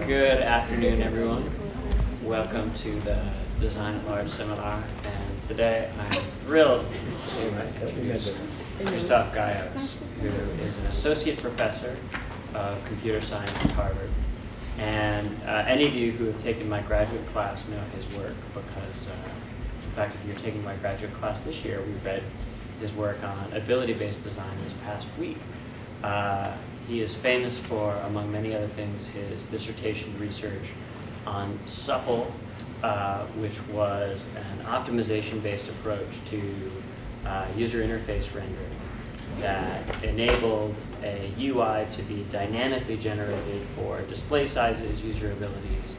Good afternoon, everyone. Welcome to the Design at Large seminar. And today I'm thrilled to introduce Krzystof Gajos, who is an associate professor of computer science at Harvard. And any of you who have taken my graduate class know his work because, in fact, if you're taking my graduate class this year, we read his work on ability-based design this past week. He is famous for, among many other things, his dissertation research on Supple, which was an optimization-based approach to user interface rendering that enabled a UI to be dynamically generated for display sizes, user abilities,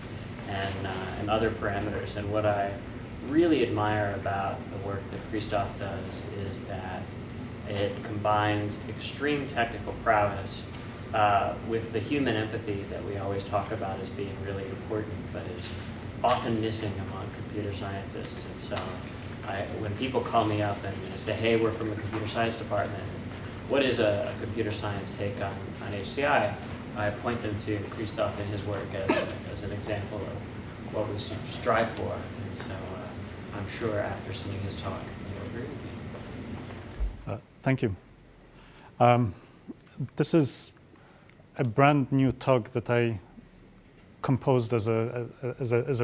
and other parameters. And what I really admire about the work that Krzystof does is that it combines extreme technical prowess with the human empathy that we always talk about as being really important, but is often missing among computer scientists. And so when people call me up and say, hey, we're from the computer science department, what is a computer science take on HCI? I point them to Krzystof and his work as an example of what we strive for. And so I'm sure after seeing his talk, you'll agree with me. Thank you. This is a brand new talk that I composed as a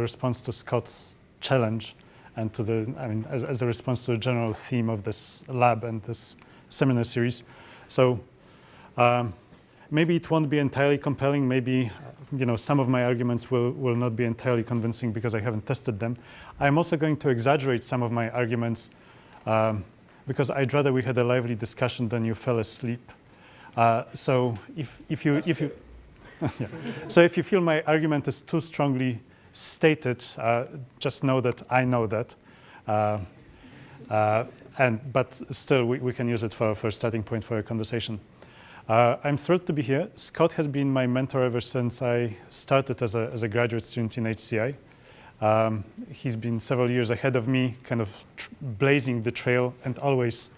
response to Scott's challenge and to as a response to the general theme of this lab and this seminar series. So maybe it won't be entirely compelling. Maybe some of my arguments will not be entirely convincing because I haven't tested them. I'm also going to exaggerate some of my arguments because I'd rather we had a lively discussion than you fell asleep. So if you yeah. So if you feel my argument is too strongly stated, just know that I know that. But still, we can use it for a starting point for a conversation. I'm thrilled to be here. Scott has been my mentor ever since I started as a graduate student in HCI. He's been several years ahead of me, kind of blazing the trail and always,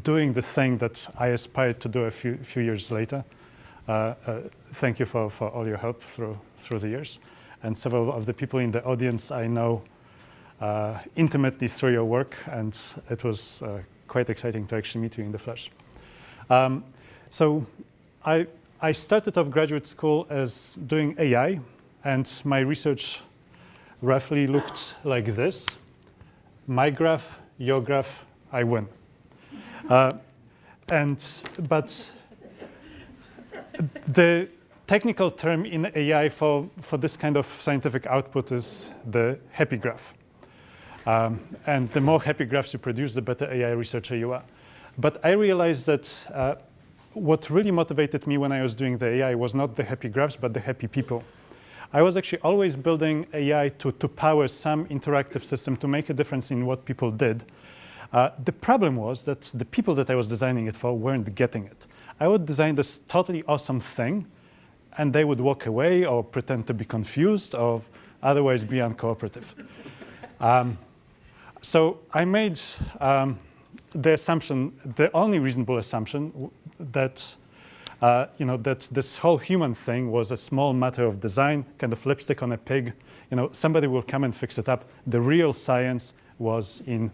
doing the thing that I aspired to do a few years later. Thank you for all your help through the years. And several of the people in the audience I know intimately through your work, and it was quite exciting to actually meet you in the flesh. So I started off graduate school as doing AI, and my research roughly looked like this. My graph, your graph, I win. But the technical term in AI for this kind of scientific output is the happy graph. And the more happy graphs you produce, the better AI researcher you are. But I realized that what really motivated me when I was doing the AI was not the happy graphs, but the happy people. I was actually always building AI to power some interactive system to make a difference in what people did. The problem was that the people that I was designing it for weren't getting it. I would design this totally awesome thing, and they would walk away or pretend to be confused or otherwise be uncooperative. So I made the assumption, the only reasonable assumption, that that this whole human thing was a small matter of design, kind of lipstick on a pig. Somebody will come and fix it up. The real science was in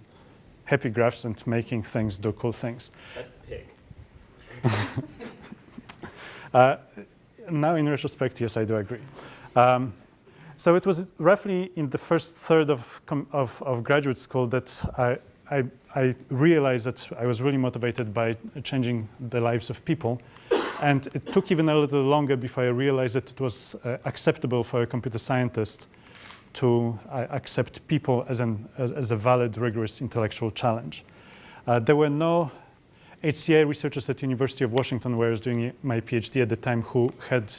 happy graphs and making things do cool things. That's the pig. Now, in retrospect, yes, I do agree. So it was roughly in the first third of graduate school that I realized that I was really motivated by changing the lives of people. And it took even a little longer before I realized that it was acceptable for a computer scientist to accept people as a valid, rigorous intellectual challenge. There were no HCI researchers at University of Washington, where I was doing my PhD at the time, who had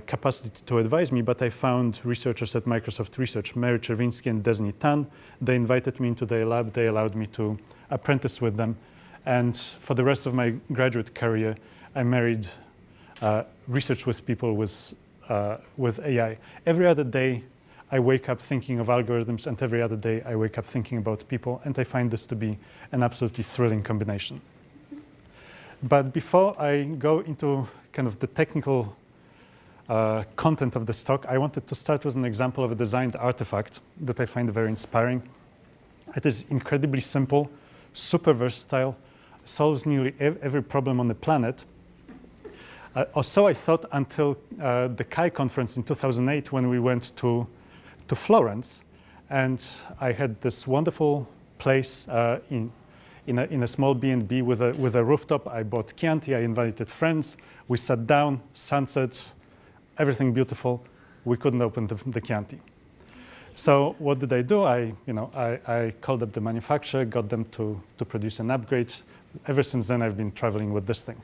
capacity to advise me, but I found researchers at Microsoft Research, Mary Czerwiński and Desni Tan. They invited me into their lab. They allowed me to apprentice with them. And for the rest of my graduate career, I married research with people with AI. Every other day, I wake up thinking of algorithms, and every other day, I wake up thinking about people, and I find this to be an absolutely thrilling combination. But before I go into kind of the technical content of this talk, I wanted to start with an example of a designed artifact that I find very inspiring. It is incredibly simple, super versatile, solves nearly every problem on the planet. Or so I thought until the Chi conference in 2008 when we went to Florence. And I had this wonderful place in a small B&B with a rooftop. I bought Chianti, I invited friends. We sat down, sunsets, everything beautiful. We couldn't open the Chianti. So what did I do? I called up the manufacturer, got them to produce an upgrade. Ever since then, I've been traveling with this thing.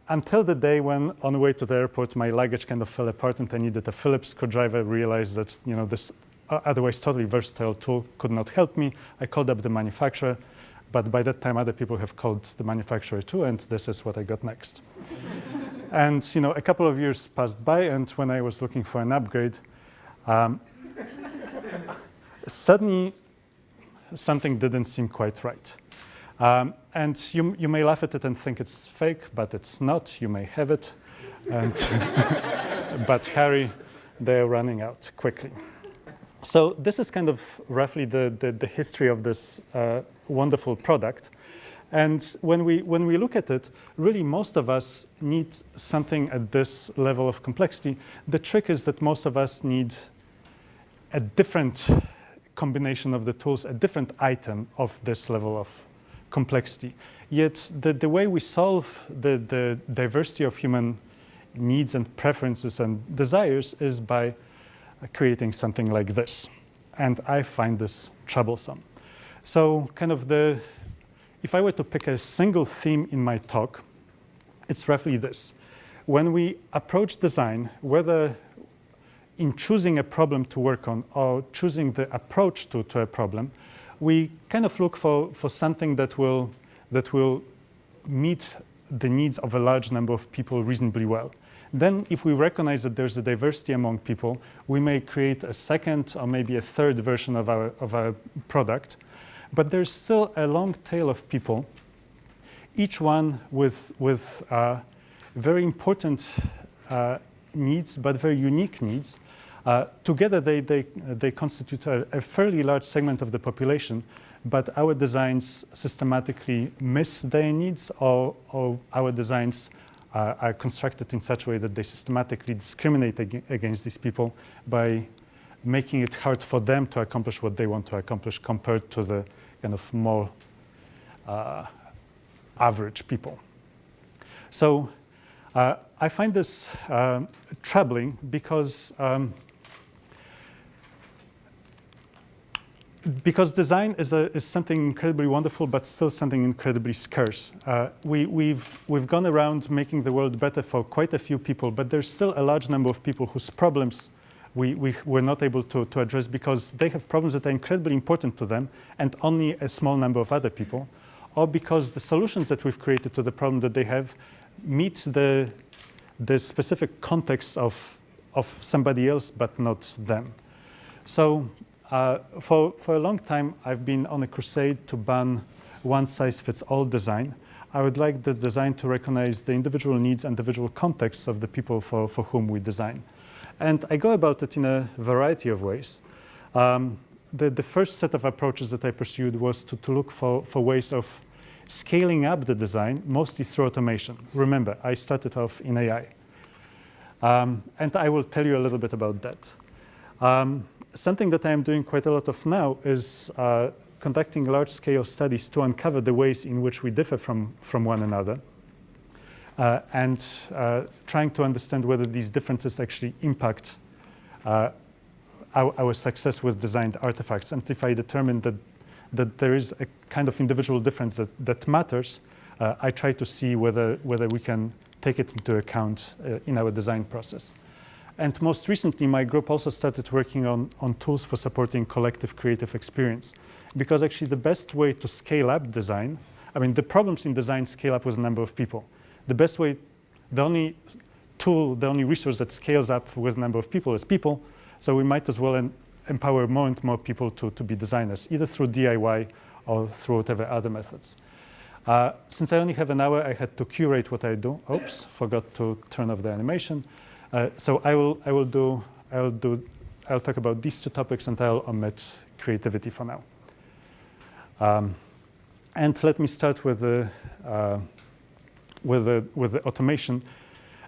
Until the day when, on the way to the airport, my luggage kind of fell apart and I needed a Phillips screwdriver. I realized that this otherwise totally versatile tool could not help me. I called up the manufacturer, but by that time, other people have called the manufacturer too, and this is what I got next. And a couple of years passed by, and when I was looking for an upgrade, suddenly something didn't seem quite right. And you may laugh at it and think it's fake, but it's not. You may have it. And but Harry, they're running out quickly. So this is kind of roughly the history of this wonderful product. And when we look at it, really most of us need something at this level of complexity. The trick is that most of us need a different combination of the tools, a different item of this level of complexity. Yet the way we solve the diversity of human needs and preferences and desires is by creating something like this. And I find this troublesome. So kind of if I were to pick a single theme in my talk, it's roughly this. When we approach design, whether in choosing a problem to work on or choosing the approach to a problem, we kind of look for something that will meet the needs of a large number of people reasonably well. Then if we recognize that there's a diversity among people, we may create a second or maybe a third version of our product. But there's still a long tail of people, each one with very important needs, but very unique needs. Together, they constitute a fairly large segment of the population, but our designs systematically miss their needs, or our designs are constructed in such a way that they systematically discriminate against these people by making it hard for them to accomplish what they want to accomplish compared to the kind of more average people. So I find this troubling because design is something incredibly wonderful, but still something incredibly scarce. We've gone around making the world better for quite a few people, but there's still a large number of people whose problems we're not able to address because they have problems that are incredibly important to them and only a small number of other people, or because the solutions that we've created to the problem that they have meet the specific context of somebody else, but not them. So for a long time, I've been on a crusade to ban one-size-fits-all design. I would like the design to recognize the individual needs and individual contexts of the people for whom we design. And I go about it in a variety of ways. The first set of approaches that I pursued was to look for ways of scaling up the design, mostly through automation. Remember, I started off in AI. And I will tell you a little bit about that. Something that I am doing quite a lot of now is conducting large-scale studies to uncover the ways in which we differ from one another. And trying to understand whether these differences actually impact our success with designed artifacts. And if I determine that there is a kind of individual difference that matters, I try to see whether we can take it into account in our design process. And most recently, my group also started working on tools for supporting collective creative experience. Because actually the best way to scale up design, the problems in design scale up with a number of people. The best way, the only tool, the only resource that scales up with a number of people is people. So we might as well empower more and more people to be designers, either through DIY or through whatever other methods. Since I only have an hour, I had to curate what I do. Oops, forgot to turn off the animation. So I'll talk about these two topics, and I'll omit creativity for now. And let me start with the automation.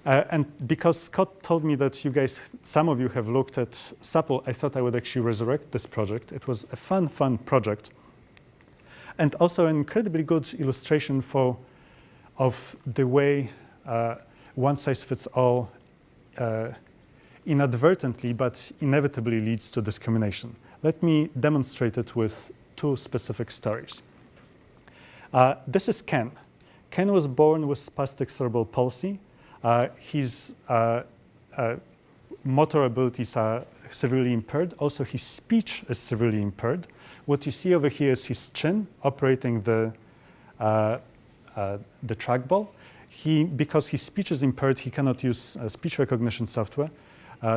And because Scott told me that you guys, some of you have looked at SAPL, I thought I would actually resurrect this project. It was a fun project, and also an incredibly good illustration of the way one-size-fits-all inadvertently but inevitably leads to discrimination. Let me demonstrate it with two specific stories. This is Ken. Ken was born with spastic cerebral palsy. His motor abilities are severely impaired. Also, his speech is severely impaired. What you see over here is his chin operating the trackball. Because his speech is impaired, he cannot use speech recognition software.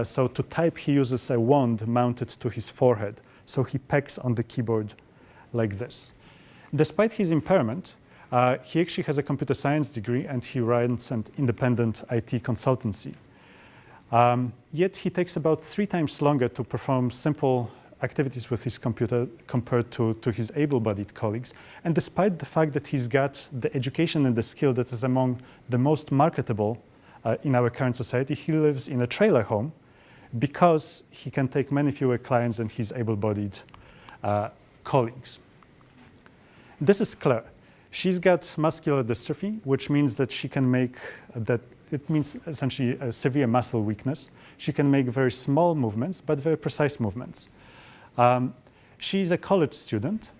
So to type, he uses a wand mounted to his forehead. So he pecks on the keyboard like this. Despite his impairment, he actually has a computer science degree, and he runs an independent IT consultancy. Yet he takes about 3 times longer to perform simple activities with his computer compared to his able-bodied colleagues. And despite the fact that he's got the education and the skill that is among the most marketable in our current society, he lives in a trailer home because he can take many fewer clients than his able-bodied colleagues. This is Claire. She's got muscular dystrophy, which means that she can make it means essentially a severe muscle weakness. She can make very small movements, but very precise movements. She's a college student.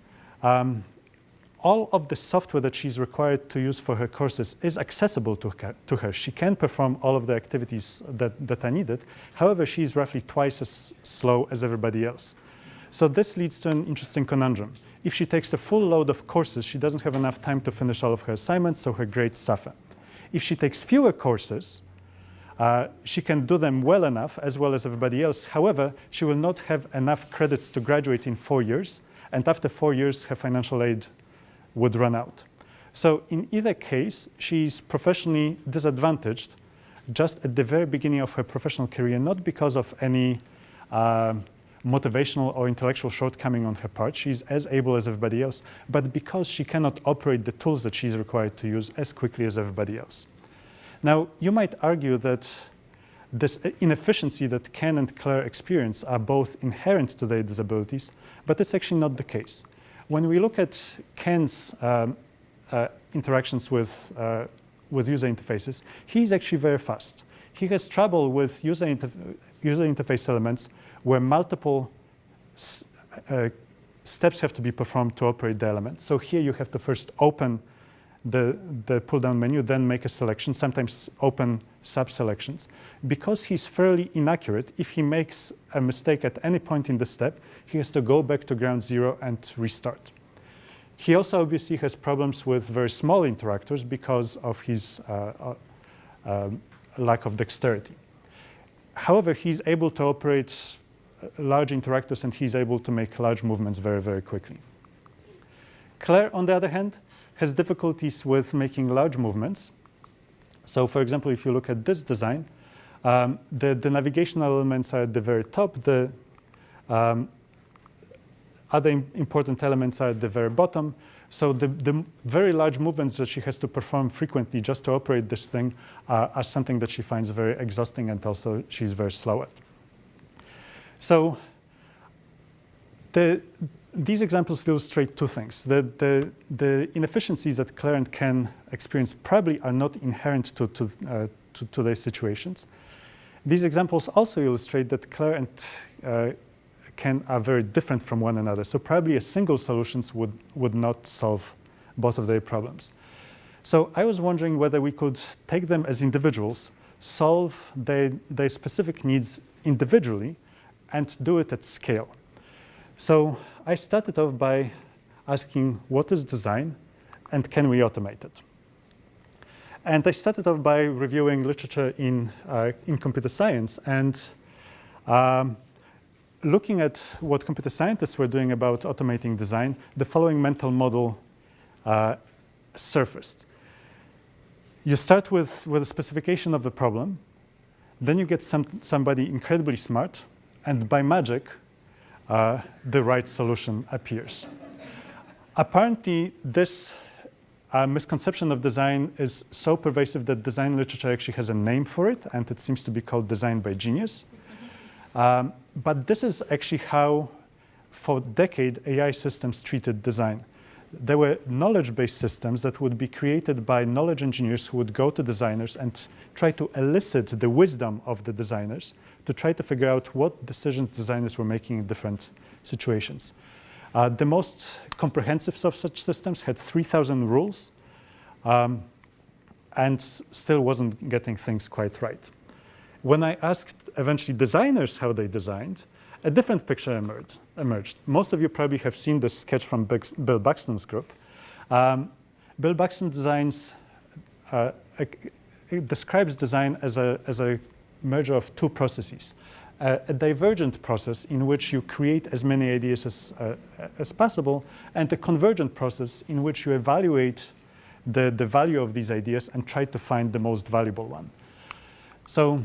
All of the software that she's required to use for her courses is accessible to her. She can perform all of the activities that are needed. However, she's roughly twice as slow as everybody else. So this leads to an interesting conundrum. If she takes a full load of courses, she doesn't have enough time to finish all of her assignments, so her grades suffer. If she takes fewer courses, she can do them well enough, as well as everybody else. However, she will not have enough credits to graduate in 4 years, and after 4 years, her financial aid would run out. So in either case, she's professionally disadvantaged just at the very beginning of her professional career, not because of any motivational or intellectual shortcoming on her part. She's as able as everybody else, but because she cannot operate the tools that she's required to use as quickly as everybody else. Now, you might argue that this inefficiency that Ken and Claire experience are both inherent to their disabilities, but it's actually not the case. When we look at Ken's interactions with user interfaces, he's actually very fast. He has trouble with user interface elements where multiple steps have to be performed to operate the element. So here you have to first open the pull-down menu, then make a selection, sometimes open sub-selections. Because he's fairly inaccurate, if he makes a mistake at any point in the step, he has to go back to ground zero and restart. He also obviously has problems with very small interactors because of his lack of dexterity. However, he's able to operate large interactors, and he's able to make large movements very, very quickly. Claire, on the other hand, has difficulties with making large movements. So, for example, if you look at this design, the navigational elements are at the very top. The other important elements are at the very bottom. So the very large movements that she has to perform frequently just to operate this thing are something that she finds very exhausting, and also she's very slow at. So these examples illustrate two things. The inefficiencies that Claire and Ken experience probably are not inherent to their situations. These examples also illustrate that Claire and Ken are very different from one another. So probably a single solutions would not solve both of their problems. So I was wondering whether we could take them as individuals, solve their specific needs individually, and do it at scale. So I started off by asking, what is design, and can we automate it? And I started off by reviewing literature in computer science, and looking at what computer scientists were doing about automating design, the following mental model surfaced. You start with a specification of the problem. Then you get somebody incredibly smart, and by magic, the right solution appears. Apparently, this misconception of design is so pervasive that design literature actually has a name for it, and it seems to be called design by genius. But this is actually how, for a decade, AI systems treated design. There were knowledge-based systems that would be created by knowledge engineers who would go to designers and try to elicit the wisdom of the designers to try to figure out what decisions designers were making in different situations. The most comprehensive of such systems had 3,000 rules and still wasn't getting things quite right. When I asked eventually designers how they designed, a different picture emerged. Most of you probably have seen this sketch from Bill Buxton's group. Bill Buxton describes design as a merger of two processes. A divergent process in which you create as many ideas as possible, and a convergent process in which you evaluate the value of these ideas and try to find the most valuable one. So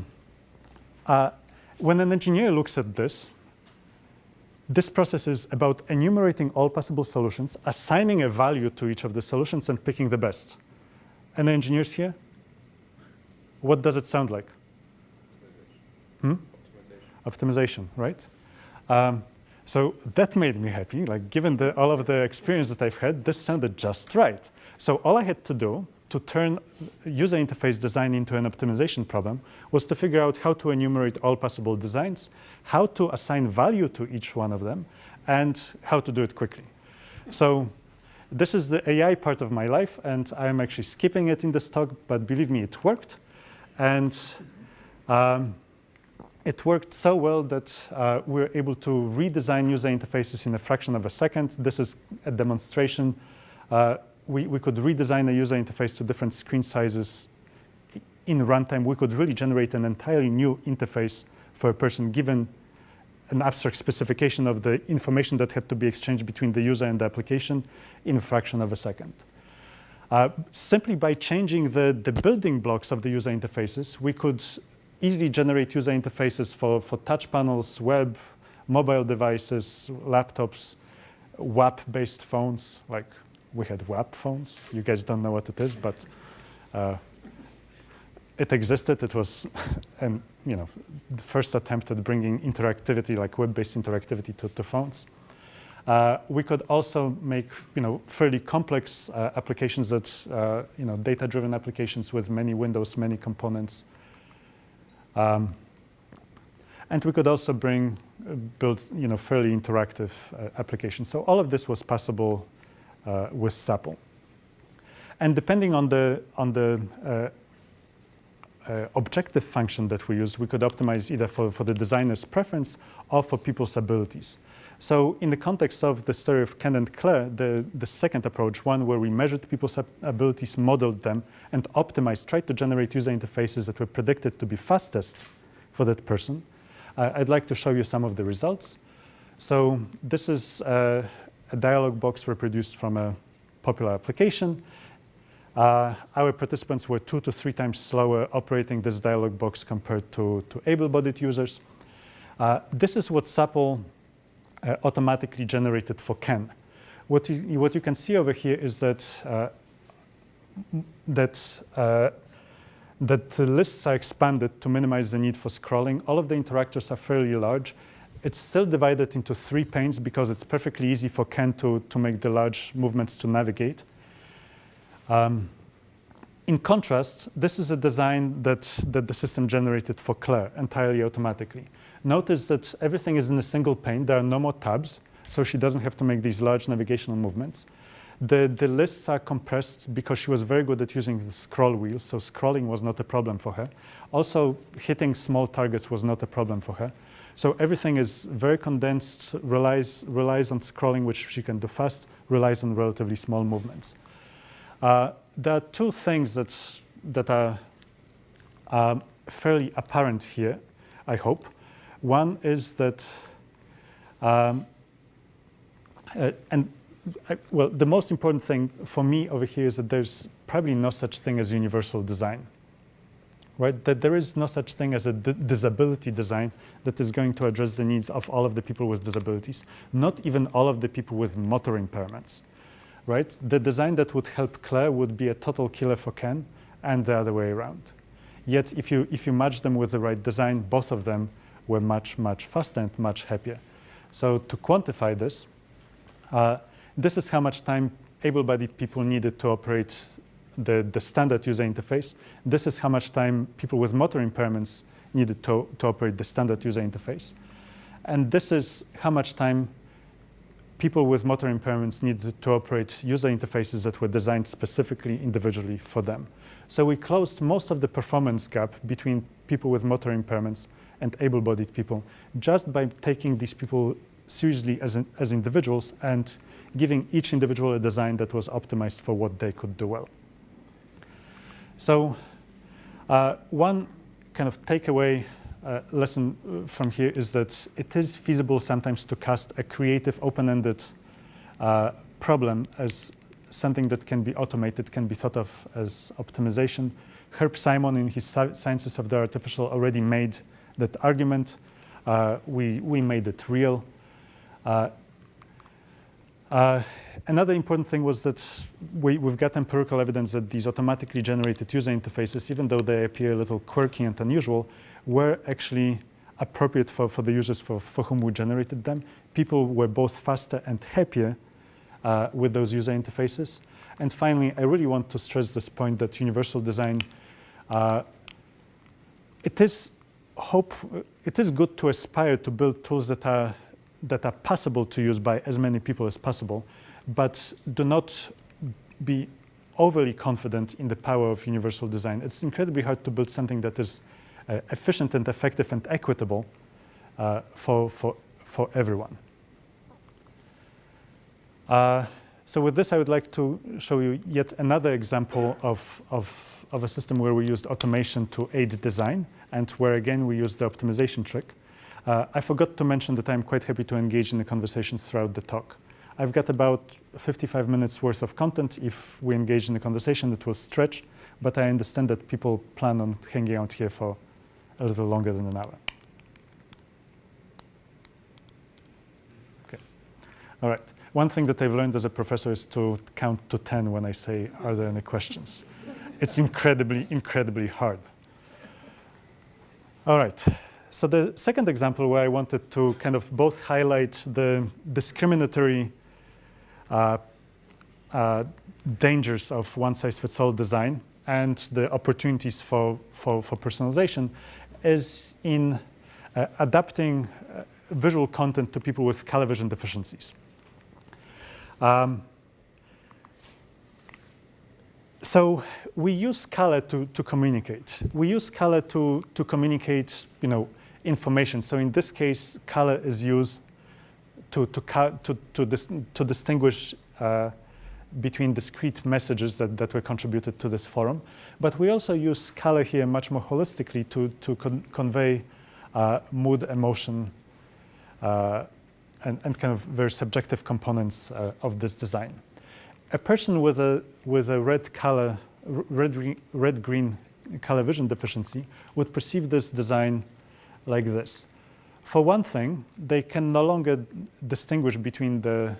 when an engineer looks at this process is about enumerating all possible solutions, assigning a value to each of the solutions, and picking the best. Any engineers here? What does it sound like? Optimization, right? So that made me happy. Like, given all of the experience that I've had, this sounded just right. So all I had to do to turn user interface design into an optimization problem was to figure out how to enumerate all possible designs, how to assign value to each one of them, and how to do it quickly. So this is the AI part of my life, and I'm actually skipping it in this talk, but believe me, it worked. And it worked so well that we were able to redesign user interfaces in a fraction of a second. This is a demonstration. We could redesign a user interface to different screen sizes in runtime. We could really generate an entirely new interface for a person given an abstract specification of the information that had to be exchanged between the user and the application in a fraction of a second. Simply by changing the building blocks of the user interfaces, we could easily generate user interfaces for touch panels, web, mobile devices, laptops, WAP-based phones. Like, we had WAP phones. You guys don't know what it is, but it existed. It was the first attempt at bringing interactivity, like web-based interactivity, to phones. We could also make fairly complex applications that data-driven applications with many windows, many components. And we could also build fairly interactive applications. So all of this was possible with SAPL. And depending on the objective function that we used, we could optimize either for the designer's preference or for people's abilities. So in the context of the story of Ken and Claire, the second approach, one where we measured people's abilities, modeled them, and optimized, tried to generate user interfaces that were predicted to be fastest for that person. I'd like to show you some of the results. So this is a dialog box reproduced from a popular application. Our participants were 2 to 3 times slower operating this dialog box compared to able-bodied users. This is what SAPL automatically generated for Ken. What you can see over here is that the lists are expanded to minimize the need for scrolling. All of the interactors are fairly large. It's still divided into 3 panes because it's perfectly easy for Ken to make the large movements to navigate. In contrast, this is a design that the system generated for Claire entirely automatically. Notice that everything is in a single pane. There are no more tabs, so she doesn't have to make these large navigational movements. The lists are compressed because she was very good at using the scroll wheel, so scrolling was not a problem for her. Also, hitting small targets was not a problem for her. So everything is very condensed, relies on scrolling, which she can do fast, relies on relatively small movements. There are 2 things that are fairly apparent here, I hope. One is that, the most important thing for me over here is that there's probably no such thing as universal design. right? That there is no such thing as a disability design that is going to address the needs of all of the people with disabilities, not even all of the people with motor impairments, right? The design that would help Claire would be a total killer for Ken, and the other way around. Yet if you match them with the right design, both of them were much, much faster and much happier. So to quantify this, this is how much time able-bodied people needed to operate the standard user interface. This is how much time people with motor impairments needed to operate the standard user interface. And this is how much time people with motor impairments needed to operate user interfaces that were designed specifically individually for them. So we closed most of the performance gap between people with motor impairments and able-bodied people just by taking these people seriously as individuals and giving each individual a design that was optimized for what they could do well. So one kind of takeaway lesson from here is that it is feasible sometimes to cast a creative, open-ended problem as something that can be automated, can be thought of as optimization. Herb Simon in his Sciences of the Artificial already made that argument. We made it real. Another important thing was that we've got empirical evidence that these automatically generated user interfaces, even though they appear a little quirky and unusual, were actually appropriate for the users for whom we generated them. People were both faster and happier with those user interfaces. And finally, I really want to stress this point that universal design, it is good to aspire to build tools that are possible to use by as many people as possible, but do not be overly confident in the power of universal design. It's incredibly hard to build something that is efficient and effective and equitable for everyone. So with this, I would like to show you yet another example of a system where we used automation to aid design, and where again we used the optimization trick. I forgot to mention that I'm quite happy to engage in the conversation throughout the talk. I've got about 55 minutes worth of content. If we engage in the conversation, it will stretch, but I understand that people plan on hanging out here for a little longer than an hour. Okay. All right. One thing that I've learned as a professor is to count to 10 when I say, are there any questions? It's incredibly, incredibly hard. All right. So the second example where I wanted to kind of both highlight the discriminatory dangers of one-size-fits-all design and the opportunities for personalization is in adapting visual content to people with color vision deficiencies. So we use color to communicate. We use color to communicate, information. So in this case, color is used to distinguish between discrete messages that were contributed to this forum. But we also use color here much more holistically to convey mood, emotion, and kind of very subjective components of this design. A person with a red-green color vision deficiency would perceive this design like this. For one thing, they can no longer distinguish between the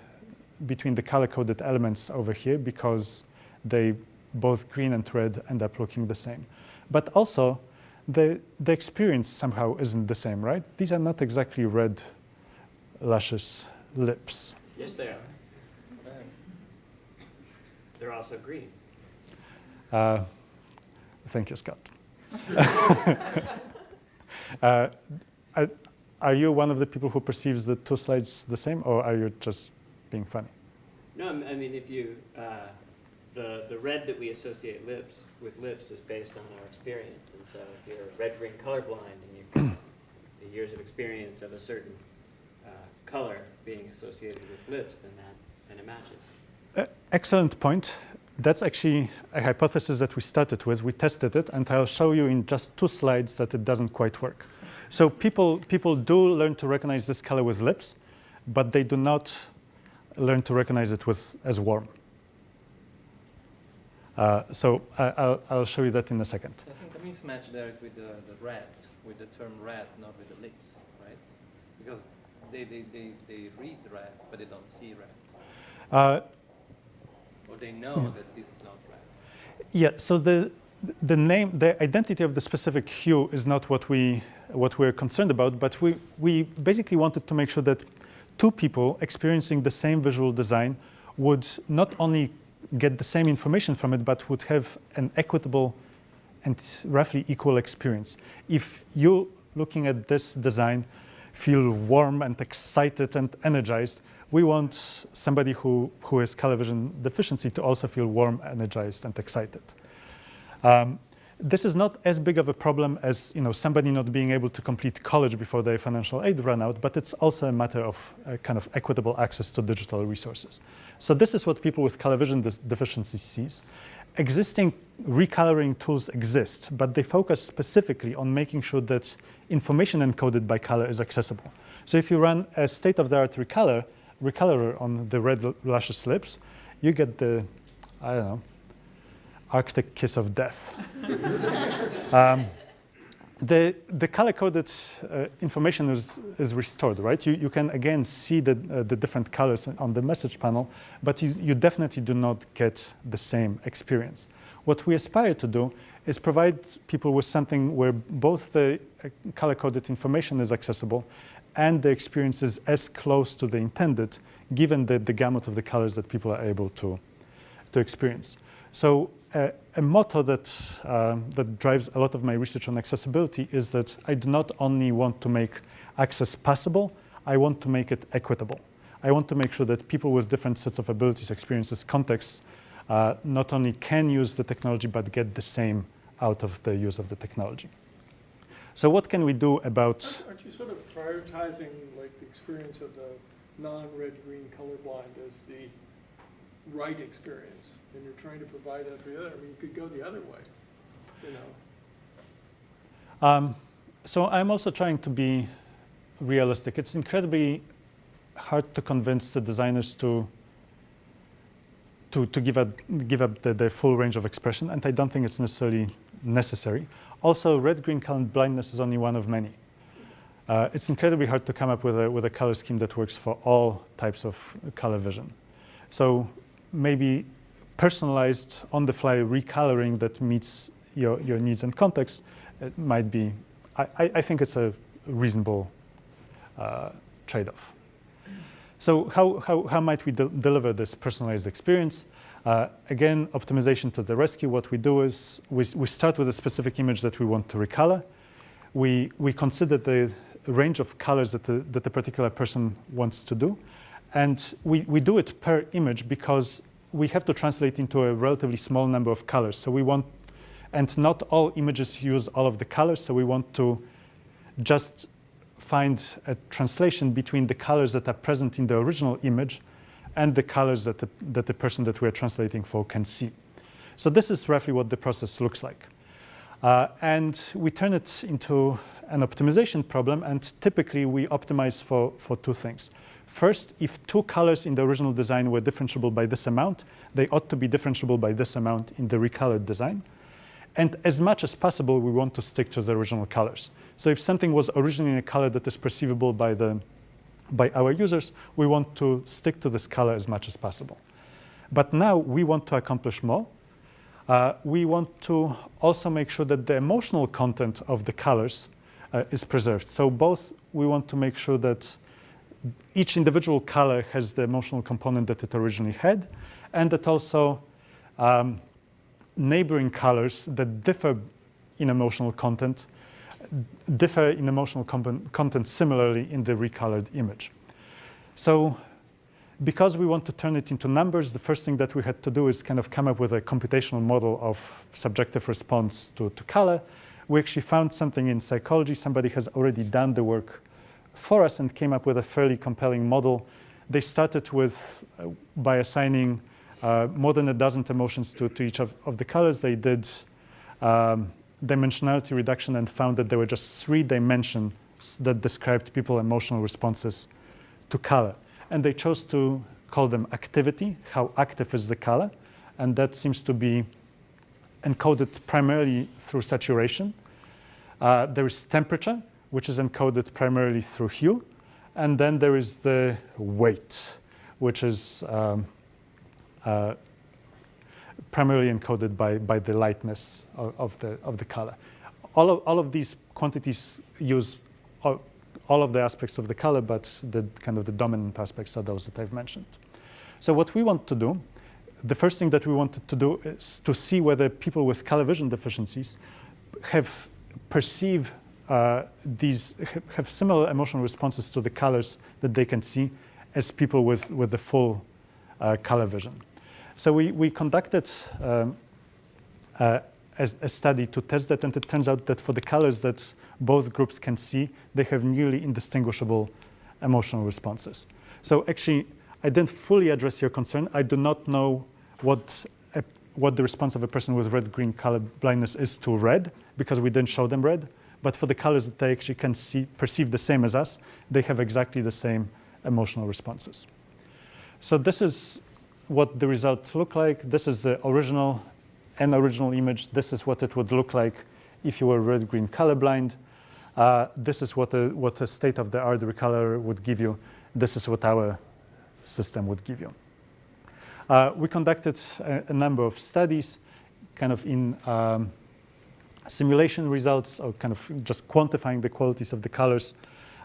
color-coded elements over here because they both green and red end up looking the same. But also, the experience somehow isn't the same, right? These are not exactly red, luscious lips. Yes, they are. They're also green. Thank you, Scott. Are you one of the people who perceives the two slides the same, or are you just being funny? No, I mean, if you, the red that we associate with lips is based on our experience. And so if you're red-green colorblind and you've got the years of experience of a certain color being associated with lips, then it matches. Excellent point. That's actually a hypothesis that we started with. We tested it, and I'll show you in just 2 slides that it doesn't quite work. So people do learn to recognize this color with lips, but they do not learn to recognize it as warm. So I'll show you that in a second. I think mismatch there is with the red, with the term red, not with the lips, right? Because they read red, but they don't see red. Or they know that this is not red. Yeah, so the identity of the specific hue is not what we're concerned about, but we basically wanted to make sure that two people experiencing the same visual design would not only get the same information from it, but would have an equitable and roughly equal experience. If you, looking at this design, feel warm and excited and energized, we want somebody who has color vision deficiency to also feel warm, energized, and excited. This is not as big of a problem as somebody not being able to complete college before their financial aid run out, but it's also a matter of kind of equitable access to digital resources. So this is what people with color vision deficiency sees. Existing recoloring tools exist, but they focus specifically on making sure that information encoded by color is accessible. So if you run a state-of-the-art recolorer on the red luscious lips, you get the, I don't know, Arctic kiss of death. The color-coded information is restored, right? You can again see the different colors on the message panel, but you definitely do not get the same experience. What we aspire to do is provide people with something where both the color-coded information is accessible and the experience is as close to the intended, given the gamut of the colors that people are able to experience. So a motto that drives a lot of my research on accessibility is that I do not only want to make access possible, I want to make it equitable. I want to make sure that people with different sets of abilities, experiences, contexts, not only can use the technology, but get the same out of the use of the technology. So what can we do about... Aren't you sort of prioritizing like the experience of the non-red-green colorblind as the right experience, and you're trying to provide that for the other? I mean, you could go the other way, So I'm also trying to be realistic. It's incredibly hard to convince the designers to give up the full range of expression, and I don't think it's necessarily necessary. Also, red-green color blindness is only one of many. It's incredibly hard to come up with a color scheme that works for all types of color vision. So maybe personalized, on-the-fly recoloring that meets your needs and context, it might be, I think it's a reasonable trade-off. So how might we deliver this personalized experience? Again, optimization to the rescue. What we do is we start with a specific image that we want to recolor. We consider the range of colors that the particular person wants to do. And we do it per image because we have to translate into a relatively small number of colors. So we want, and not all images use all of the colors, so we want to just find a translation between the colors that are present in the original image and the colors that the person that we're translating for can see. So this is roughly what the process looks like. And we turn it into an optimization problem, and typically we optimize for two things. First, if two colors in the original design were differentiable by this amount, they ought to be differentiable by this amount in the recolored design. And as much as possible, we want to stick to the original colors. So if something was originally in a color that is perceivable by our users, we want to stick to this color as much as possible. But now we want to accomplish more. We want to also make sure that the emotional content of the colors is preserved. So both we want to make sure that each individual color has the emotional component that it originally had, and that also neighboring colors that differ in emotional content content similarly in the recolored image. So because we want to turn it into numbers, the first thing that we had to do is kind of come up with a computational model of subjective response to color. We actually found something in psychology. Somebody has already done the work for us and came up with a fairly compelling model. They started with by assigning more than a dozen emotions to each of the colors. They did dimensionality reduction and found that there were just 3 dimensions that described people's emotional responses to color. And they chose to call them activity, how active is the color. And that seems to be encoded primarily through saturation. There is temperature, which is encoded primarily through hue. And then there is the weight, which is primarily encoded by the lightness of the color. All of these quantities use all of the aspects of the color, but the kind of the dominant aspects are those that I've mentioned. So what we want to do, the first thing that we wanted to do is to see whether people with color vision deficiencies have similar emotional responses to the colors that they can see as people with the full color vision. So we conducted a study to test that, and it turns out that for the colors that both groups can see, they have nearly indistinguishable emotional responses. So actually, I didn't fully address your concern. I do not know what the response of a person with red-green color blindness is to red, because we didn't show them red. But for the colors that they actually can perceive the same as us, they have exactly the same emotional responses. So this is what the results look like. This is the original image. This is what it would look like if you were red-green colorblind. This is what a state-of-the-art recolor would give you. This is what our system would give you. We conducted a number of studies, kind of in simulation results, or kind of just quantifying the qualities of the colors.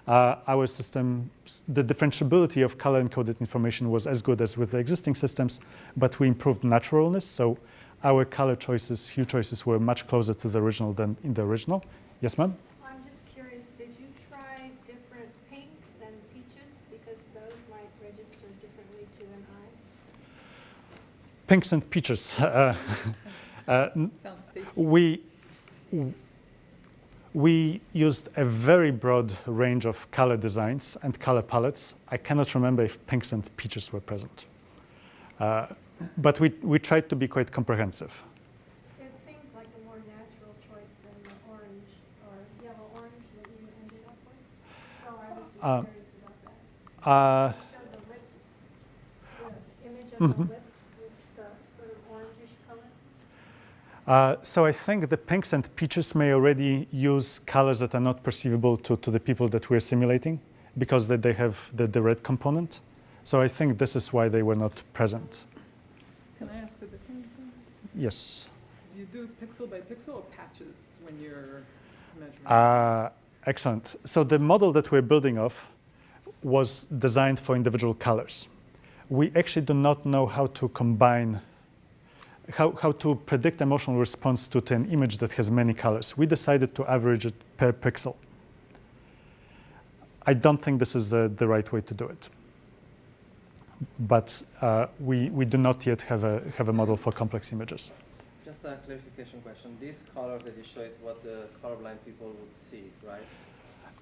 Our system, the differentiability of color-encoded information was as good as with the existing systems, but we improved naturalness. So our color choices, hue choices, were much closer to the original than in the original. Yes, ma'am? I'm just curious, did you try different pinks and peaches? Because those might register differently to an eye. Pinks and peaches. Sounds tasty. We used a very broad range of color designs and color palettes. I cannot remember if pinks and peaches were present. But we tried to be quite comprehensive. It seems like a more natural choice than the orange or yellow-orange that you ended up with. So I was just curious about that. You showed the lips, the image of the lips with the sort of orangish color. So I think the pinks and peaches may already use colors that are not perceivable to the people that we're simulating, because they have the red component. So I think this is why they were not present. Can I ask a different thing? Yes. Do you do pixel by pixel or patches when you're measuring? Excellent. So the model that we're building off was designed for individual colors. We actually do not know how to combine, how to predict emotional response to an image that has many colors. We decided to average it per pixel. I don't think this is the right way to do it. But we do not yet have a model for complex images. Just a clarification question. These colors that you show is what the colorblind people would see, right?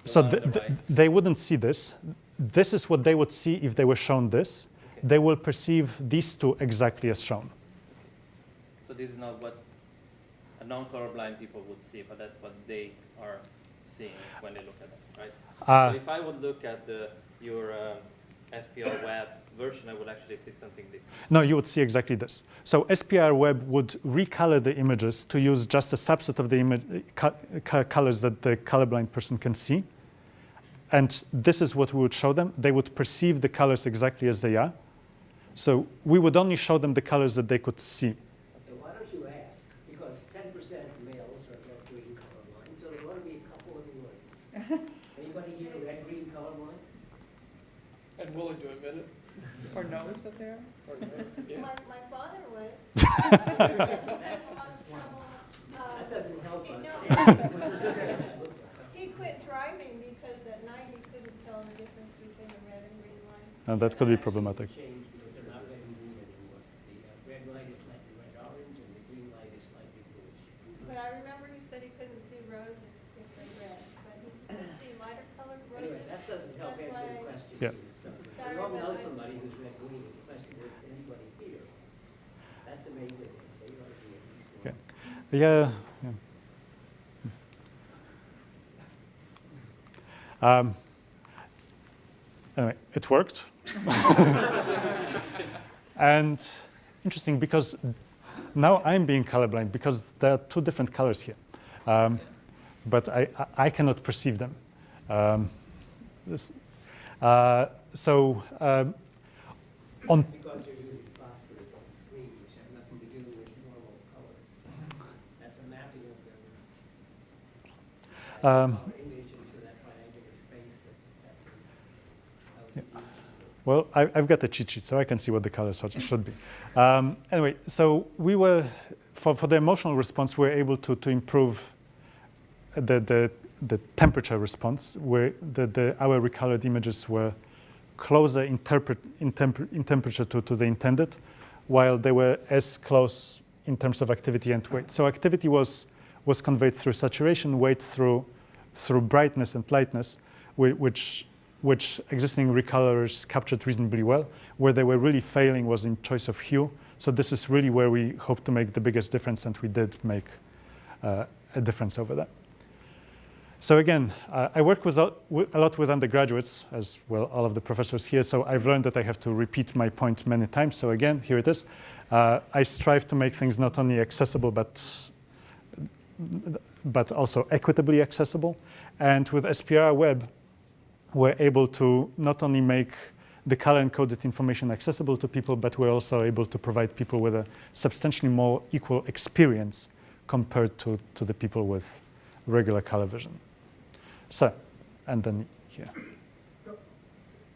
So they wouldn't see this. This is what they would see if they were shown this. Okay. They will perceive these two exactly as shown. So this is not what a non-colorblind people would see, but that's what they are seeing when they look at it, right? So if I would look at your SPR web version, I would actually see something different. No, you would see exactly this. So SPR Web would recolor the images to use just a subset of the image colors that the colorblind person can see. And this is what we would show them. They would perceive the colors exactly as they are. So we would only show them the colors that they could see. So why don't you ask? Because 10% of males are red-green colorblind, so there ought to be a couple of minorities. Anybody here red-green colorblind? And willing to admit it? Or knows that they are? Or yes, yeah. My father was. That doesn't help us. He quit driving because at night he couldn't tell the difference between the red and green lines. And that could be problematic. Change because they're not red and green anymore. The red light is slightly red-orange and the green light is slightly bluish. But I remember he said he couldn't see roses if they're red, but he could see lighter colored roses. Anyway, that doesn't help That's answer the why- question. Yeah. We all know somebody who's red-green. The question is, anybody here? That's amazing. They ought to be at least one. Okay. Yeah. Anyway, it worked. And interesting because now I'm being colorblind because there are two different colors here. But I cannot perceive them. On Because you're using phosphors on the screen, which have nothing to do with normal colors. That's a mapping of the image into that triangular space that well, I've got the cheat sheet, so I can see what the colors should be. Anyway, so we were, for the emotional response, we were able to improve the temperature response, where our recolored images were closer in temperature to the intended, while they were as close in terms of activity and weight. So activity was conveyed through saturation, weight through brightness and lightness, which existing recolorers captured reasonably well. Where they were really failing was in choice of hue. So this is really where we hope to make the biggest difference, and we did make a difference over that. So again, I work a lot with undergraduates, as well all of the professors here, so I've learned that I have to repeat my point many times. So again, here it is. I strive to make things not only accessible, but also equitably accessible. And with SPR Web, we're able to not only make the color-encoded information accessible to people, but we're also able to provide people with a substantially more equal experience compared to the people with regular color vision. So, and then here. So,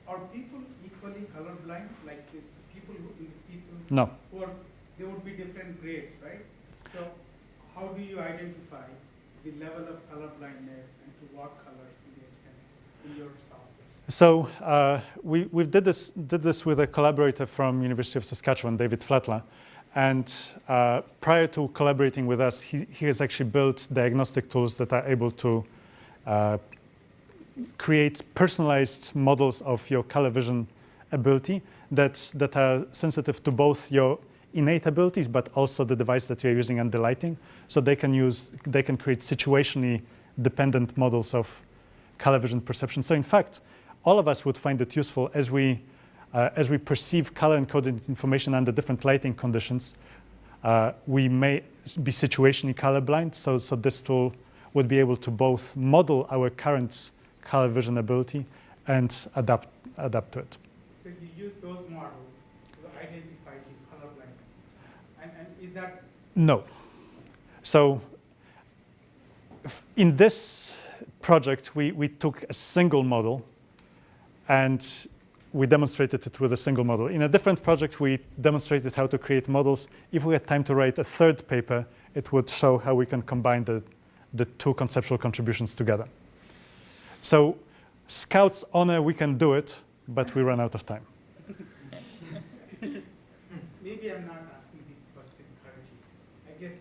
are people equally colorblind? Like the people No. who are, there would be different grades, right? So, how do you identify the level of colorblindness and to what colors in the extent in your software? So we did this with a collaborator from University of Saskatchewan, David Flatla, and prior to collaborating with us, he has actually built diagnostic tools that are able to create personalized models of your color vision ability that are sensitive to both your innate abilities, but also the device that you're using and the lighting. So they can create situationally dependent models of color vision perception. So in fact, all of us would find it useful as we perceive color-encoded information under different lighting conditions. We may be situationally colorblind, so this tool would be able to both model our current color vision ability and adapt to it. So you use those models to identify the colorblindness. And is that? No. So in this project, we took a single model and we demonstrated it with a single model. In a different project, we demonstrated how to create models. If we had time to write a third paper, it would show how we can combine the two conceptual contributions together. So Scout's honor, we can do it, but we run out of time. Maybe I'm not asking the question correctly. I guess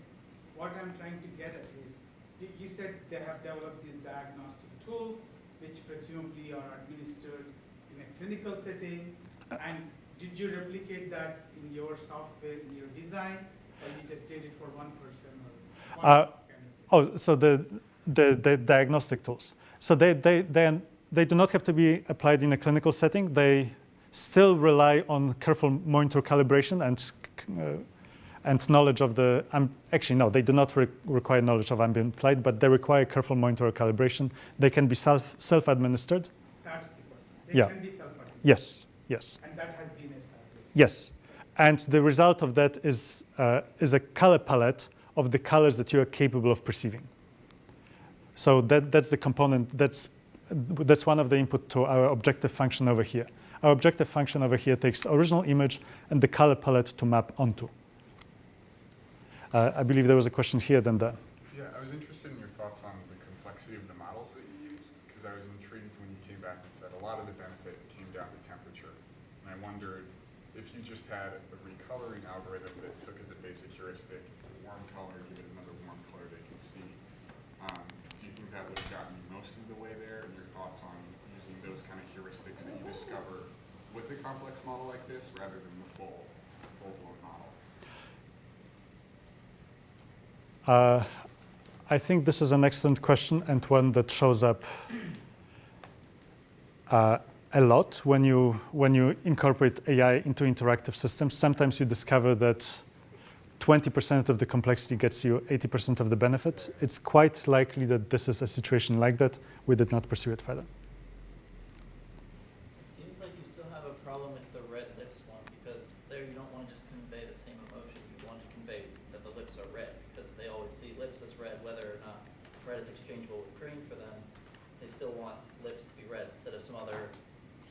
what I'm trying to get at is, you said they have developed these diagnostic tools, which presumably are administered in a clinical setting. And did you replicate that in your software, in your design, or you just did it for one person? So the diagnostic tools. So they do not have to be applied in a clinical setting. They still rely on careful monitor calibration and knowledge of the, actually no, they do not require knowledge of ambient light, but they require careful monitor calibration. They can be self-administered. That's the question. They Yeah. can be self-administered. Yes, yes. And that has been established. Yes. And the result of that is a color palette of the colors that you are capable of perceiving. So that's the component, that's one of the input to our objective function over here. Our objective function over here takes original image and the color palette to map onto. I believe there was a question here, then there. Yeah, I was interested in your thoughts on the complexity of the models that you used, because I was intrigued when you came back and said a lot of the benefit came down to temperature. And I wondered if you just had a recoloring algorithm that took as a basic heuristic a warm color, give it another warm color they can see. Do you think that would have gotten you most of the way there? And your thoughts on using those kind of heuristics that you discover with a complex model like this rather than the full-blown model? I think this is an excellent question and one that shows up a lot when you incorporate AI into interactive systems. Sometimes you discover that 20% of the complexity gets you 80% of the benefit, it's quite likely that this is a situation like that. We did not pursue it further. It seems like you still have a problem with the red lips one, because there you don't want to just convey the same emotion. You want to convey that the lips are red, because they always see lips as red, whether or not red is exchangeable with green for them. They still want lips to be red instead of some other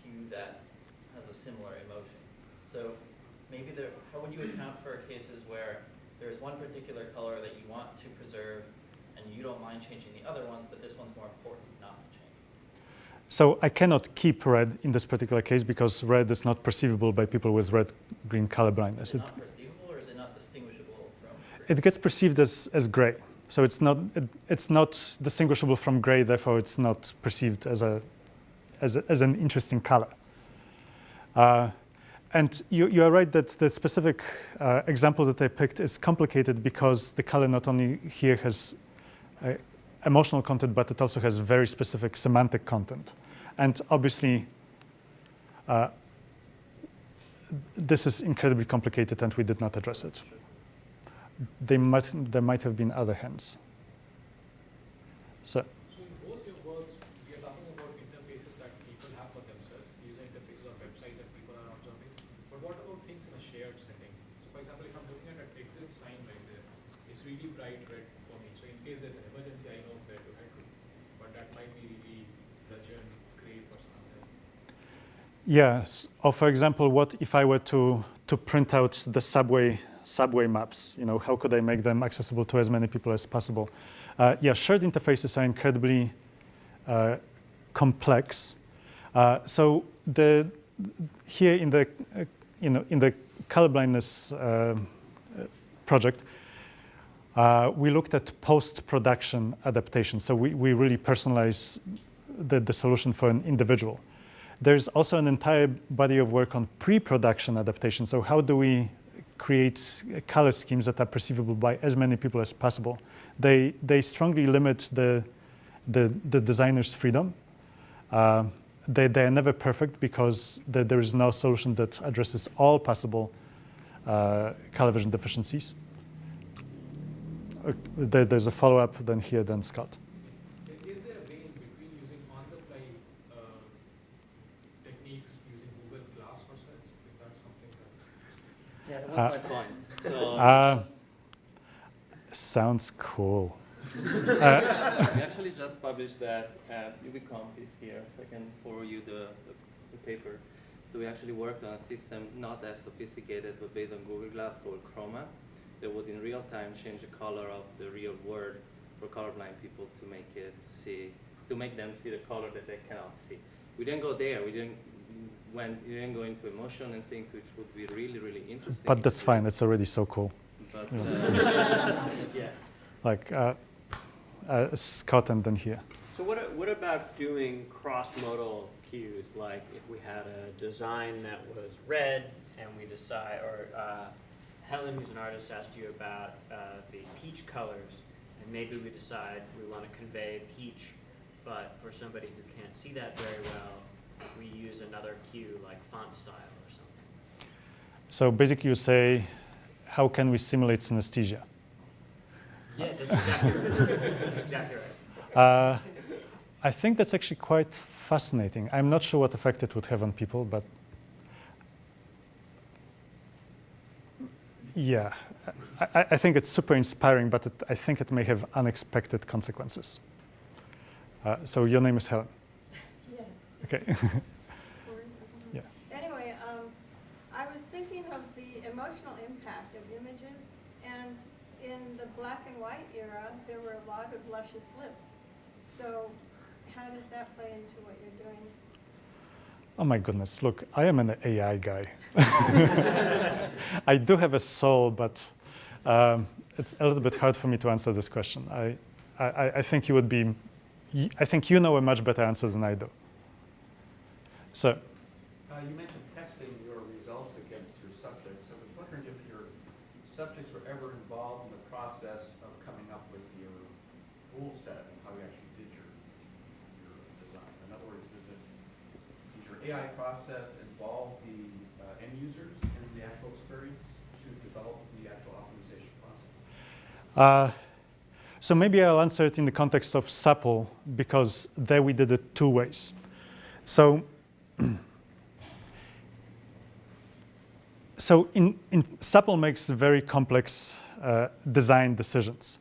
hue that has a similar emotion. So maybe how would you account for cases where there's one particular color that you want to preserve and you don't mind changing the other ones, but this one's more important not to change? So I cannot keep red in this particular case because red is not perceivable by people with red-green color blindness. Is it not perceivable, or is it not distinguishable from green? It gets perceived as gray. So it's not distinguishable from gray, therefore it's not perceived as an interesting color. And you are right that the specific example that I picked is complicated because the color not only here has emotional content, but it also has very specific semantic content. And obviously, this is incredibly complicated and we did not address it. There might have been other hands. So in both your works, we are talking about interfaces that people have for themselves, user interfaces or websites that people are observing. But what about things in a shared setting? So for example, if I'm looking at an exit sign right there, it's really bright red for me. So in case there's an emergency, I know where to head to. But that might be really urgent, gray for someone else. yes, or for example, what if I were to print out the subway maps? You know, how could I make them accessible to as many people as possible? Yeah, shared interfaces are incredibly complex. So here in the in the colorblindness project, we looked at post-production adaptation. So we really personalize the solution for an individual. There's also an entire body of work on pre-production adaptation. So how do we create color schemes that are perceivable by as many people as possible? They strongly limit the designer's freedom. They are never perfect because there is no solution that addresses all possible color vision deficiencies. There's a follow-up then here, then Scott. Is there a way in between using on-the-fly techniques using Google Glass or such? If that's something that... Yeah, that was my point. So Sounds cool. we actually just published that at UbiComp this year. So I can forward you the paper. So we actually worked on a system not as sophisticated, but based on Google Glass called Chroma, that would in real time change the color of the real word for colorblind people to make them see the color that they cannot see. We didn't go there. We didn't go into emotion and things, which would be really, really interesting. But that's fine. It's already so cool. But Yeah. Like Scott and then here. So what about doing cross-modal cues? Like if we had a design that was red and we decide, or Helen, who's an artist, asked you about the peach colors, and maybe we decide we want to convey peach, but for somebody who can't see that very well, we use another cue like font style or something. So basically you say, how can we simulate synesthesia? Yeah, that's exactly right. That's exactly right. I think that's actually quite fascinating. I'm not sure what effect it would have on people, but yeah, I think it's super inspiring, but I think it may have unexpected consequences. So your name is Helen. Yes. Okay. Yeah. Anyway, I was thinking of the emotional impact of images, and in the black and white era, there were a lot of luscious lips. So how does that play into what you're doing? Oh my goodness, look, I am an AI guy. I do have a soul, but it's a little bit hard for me to answer this question. I think you would be, I think you know a much better answer than I do. So. You mentioned testing your results against your subjects. I was wondering if your subjects were ever involved in the process of coming up with your rule set and how you actually did your design. In other words, does your AI process involve the end users in the actual experience? to develop the actual optimization process? So maybe I'll answer it in the context of SAPL, because there we did it two ways. So, in SAPL makes very complex design decisions.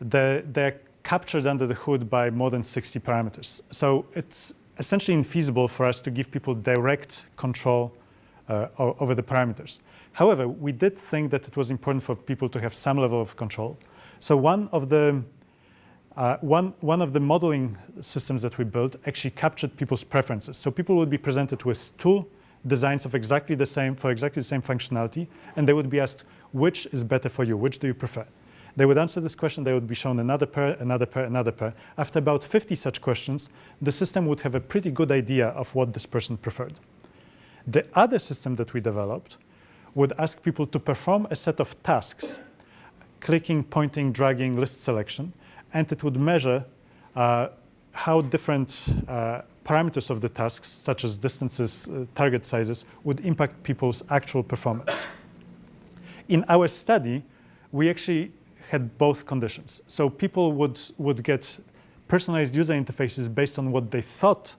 They're captured under the hood by more than 60 parameters. So it's essentially infeasible for us to give people direct control over the parameters. However, we did think that it was important for people to have some level of control. So one of the modeling systems that we built actually captured people's preferences. So people would be presented with two designs of exactly the same functionality, and they would be asked, which is better for you? Which do you prefer? They would answer this question. They would be shown another pair, another pair, another pair. After about 50 such questions, the system would have a pretty good idea of what this person preferred. The other system that we developed would ask people to perform a set of tasks, clicking, pointing, dragging, list selection, and it would measure how different parameters of the tasks, such as distances, target sizes, would impact people's actual performance. In our study, we actually had both conditions. So people would get personalized user interfaces based on what they thought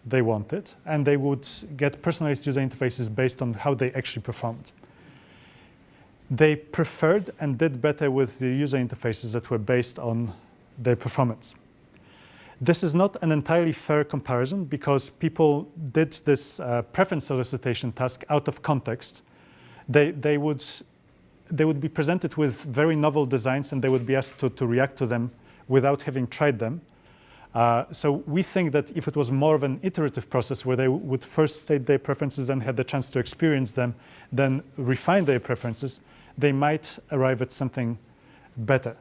they wanted, and they would get personalized user interfaces based on how they actually performed. They preferred and did better with the user interfaces that were based on their performance. This is not an entirely fair comparison because people did this preference solicitation task out of context. They would be presented with very novel designs, and they would be asked to react to them without having tried them. So we think that if it was more of an iterative process where they would first state their preferences and had the chance to experience them, then refine their preferences, they might arrive at something better.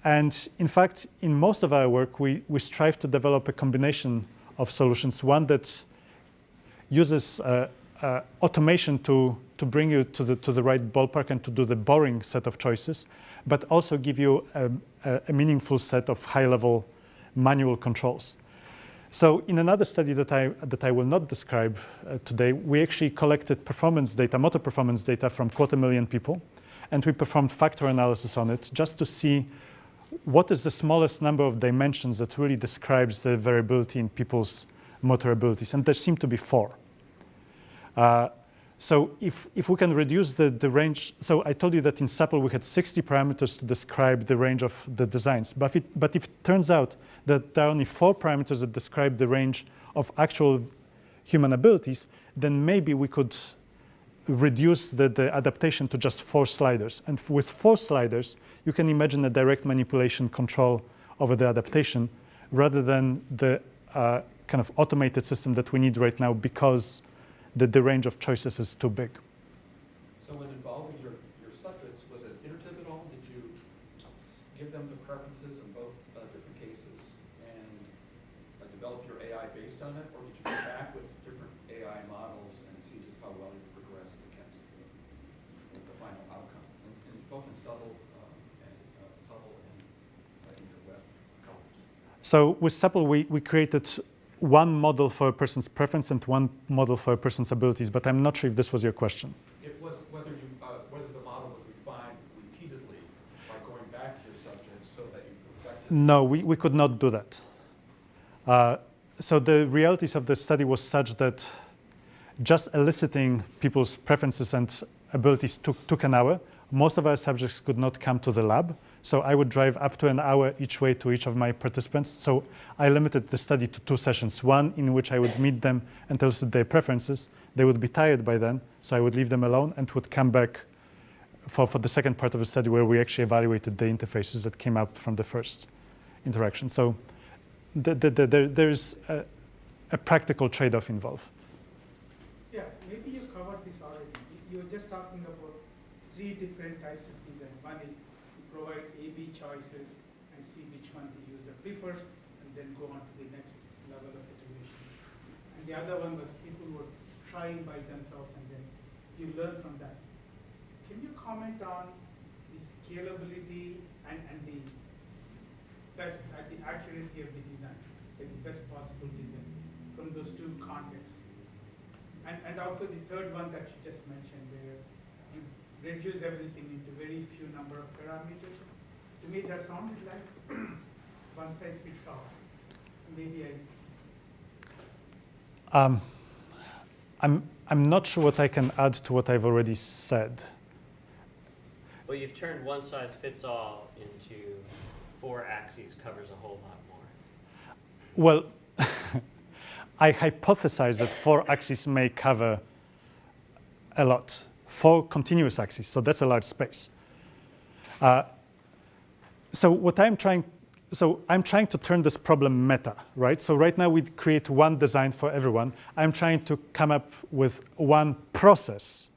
And in fact, in most of our work, we strive to develop a combination of solutions, one that uses automation to bring you to the right ballpark and to do the boring set of choices, but also give you a meaningful set of high-level manual controls. So in another study that I will not describe today, we actually collected performance data, motor performance data from 250,000 people, and we performed factor analysis on it just to see what is the smallest number of dimensions that really describes the variability in people's motor abilities, and there seem to be 4. So if we can reduce the range, so I told you that in SAPL we had 60 parameters to describe the range of the designs, but if it turns out that there are only 4 parameters that describe the range of actual human abilities, then maybe we could reduce the adaptation to just 4 sliders. And with 4 sliders, you can imagine a direct manipulation control over the adaptation rather than the kind of automated system that we need right now because the range of choices is too big. So when involving your subjects, was it iterative at all? Did you give them the preferences in both different cases and develop your AI based on it? Or did you go back with different AI models and see just how well you progressed against the final outcome? And both in subtle and interweb colors. So with SAPL, we created one model for a person's preference and one model for a person's abilities, but I'm not sure if this was your question. It was whether the model was refined repeatedly by going back to your subjects so that you perfected. No, we could not do that. So the realities of the study was such that just eliciting people's preferences and abilities took an hour. Most of our subjects could not come to the lab. So I would drive up to an hour each way to each of my participants. So I limited the study to 2 sessions, one in which I would meet them and elicit their preferences. They would be tired by then, so I would leave them alone and would come back for the second part of the study where we actually evaluated the interfaces that came out from the first interaction. So there is a practical trade-off involved. Yeah, maybe you covered this already. You were just talking about 3 different types of design. One is provide A/B choices and see which one the user prefers, and then go on to the next level of iteration. And the other one was people were trying by themselves, and then you learn from that. Can you comment on the scalability and the best the accuracy of the design, like the best possible design from those 2 contexts? And also the third one that you just mentioned, where you reduce everything into very few number of parameters. To me, that sounded like one size fits all. Maybe I'm not sure what I can add to what I've already said. Well, you've turned one size fits all into 4 axes covers a whole lot more. Well, I hypothesize that 4 axes may cover a lot. 4 continuous axes, so that's a large space. So I'm trying to turn this problem meta, right? So right now we create one design for everyone. I'm trying to come up with one process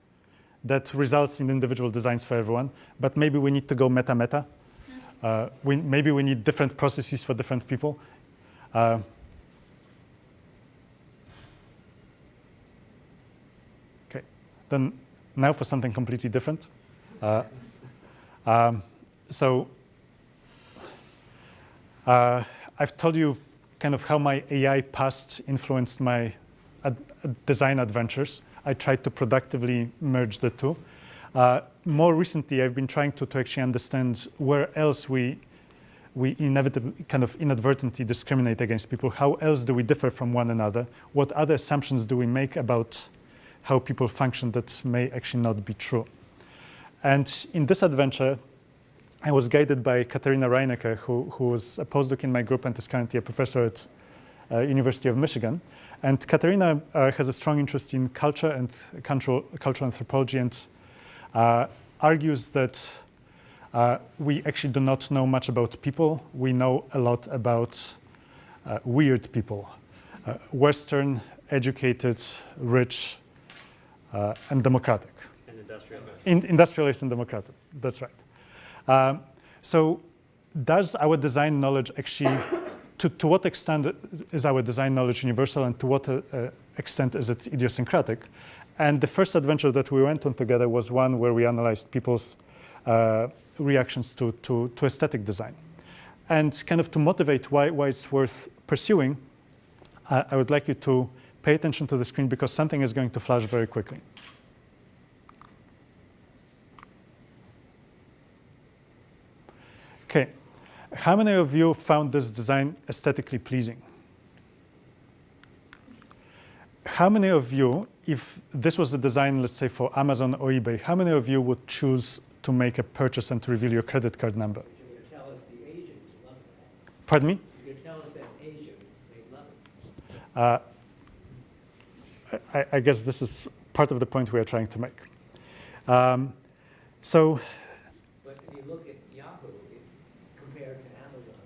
that results in individual designs for everyone, but maybe we need to go meta-meta. Maybe we need different processes for different people. Okay, then now for something completely different. I've told you kind of how my AI past influenced my design adventures. I tried to productively merge the two. More recently, I've been trying to actually understand where else we inevitably, kind of inadvertently discriminate against people. How else do we differ from one another? What other assumptions do we make about how people function that may actually not be true? And in this adventure, I was guided by Katarina Reinecke, who was a postdoc in my group and is currently a professor at University of Michigan. And Katarina has a strong interest in culture and cultural anthropology, and argues that we actually do not know much about people. We know a lot about weird people, Western, educated, rich, and democratic. And industrialist. Industrialist and democratic, that's right. So does our design knowledge actually, to what extent is our design knowledge universal, and to what extent is it idiosyncratic? And the first adventure that we went on together was one where we analyzed people's reactions to aesthetic design. And kind of to motivate why it's worth pursuing, I would like you to pay attention to the screen, because something is going to flash very quickly. Okay, how many of you found this design aesthetically pleasing? How many of you, if this was a design, let's say for Amazon or eBay, how many of you would choose to make a purchase and to reveal your credit card number? You can tell us the agents love that. Pardon me? You can tell us that agents, they love it. I guess this is part of the point we are trying to make. So, but if you look at Yahoo, it's compared to Amazon,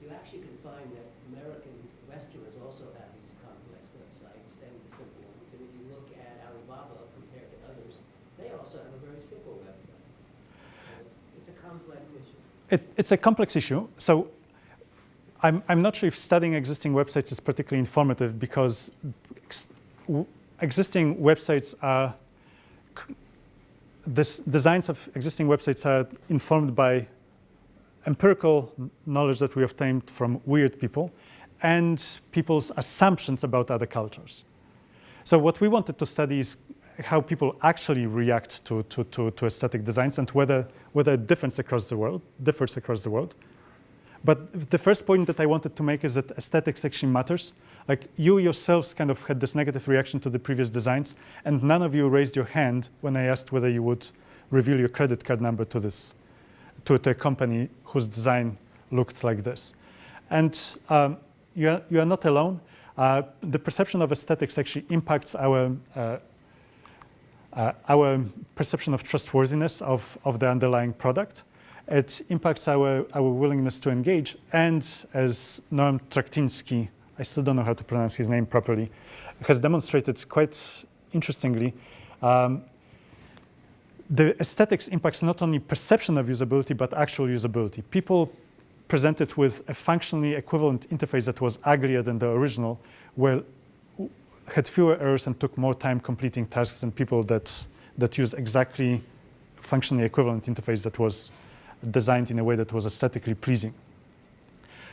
you actually can find that Americans, Westerners also have these complex websites and the simple ones. And if you look at Alibaba compared to others, they also have a very simple website. So it's a complex issue. it's a complex issue. So I'm not sure if studying existing websites is particularly informative, because existing websites are, designs of existing websites are informed by empirical knowledge that we obtained from weird people and people's assumptions about other cultures. So what we wanted to study is how people actually react to aesthetic designs, and whether it differs across the world. But the first point that I wanted to make is that aesthetics actually matters. Like, you yourselves kind of had this negative reaction to the previous designs, and none of you raised your hand when I asked whether you would reveal your credit card number to a company whose design looked like this. And you are not alone. The perception of aesthetics actually impacts our perception of trustworthiness of the underlying product. It impacts our willingness to engage. And as Noam Traktinsky, I still don't know how to pronounce his name properly, has demonstrated quite interestingly, the aesthetics impacts not only perception of usability, but actual usability. People presented with a functionally equivalent interface that was uglier than the original had fewer errors and took more time completing tasks than people that use exactly functionally equivalent interface that was designed in a way that was aesthetically pleasing.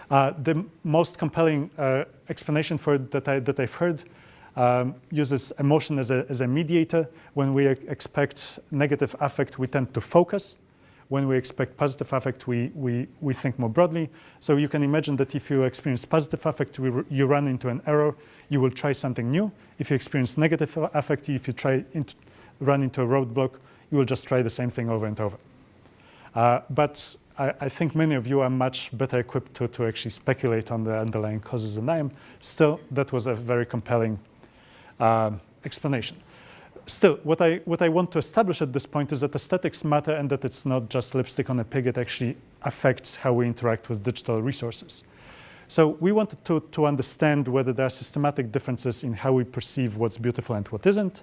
The most compelling explanation for it that I've heard uses emotion as a mediator. When we expect negative affect, we tend to focus. When we expect positive affect, we think more broadly. So you can imagine that if you experience positive affect, you run into an error, you will try something new. If you experience negative affect, if you run into a roadblock, you will just try the same thing over and over. But I think many of you are much better equipped to actually speculate on the underlying causes than I am. Still, that was a very compelling explanation. Still, what I want to establish at this point is that aesthetics matter and that it's not just lipstick on a pig. It actually affects how we interact with digital resources. So we wanted to understand whether there are systematic differences in how we perceive what's beautiful and what isn't.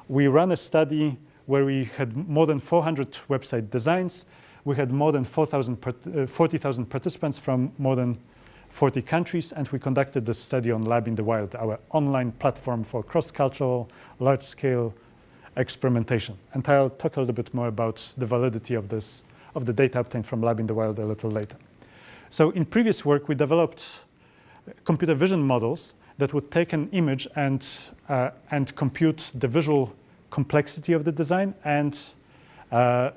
We ran a study where we had more than 400 website designs. We had more than 40,000 participants from more than 40 countries, and we conducted this study on Lab in the Wild, our online platform for cross-cultural, large-scale experimentation. And I'll talk a little bit more about the validity of the data obtained from Lab in the Wild a little later. So in previous work, we developed computer vision models that would take an image and compute the visual complexity of the design and the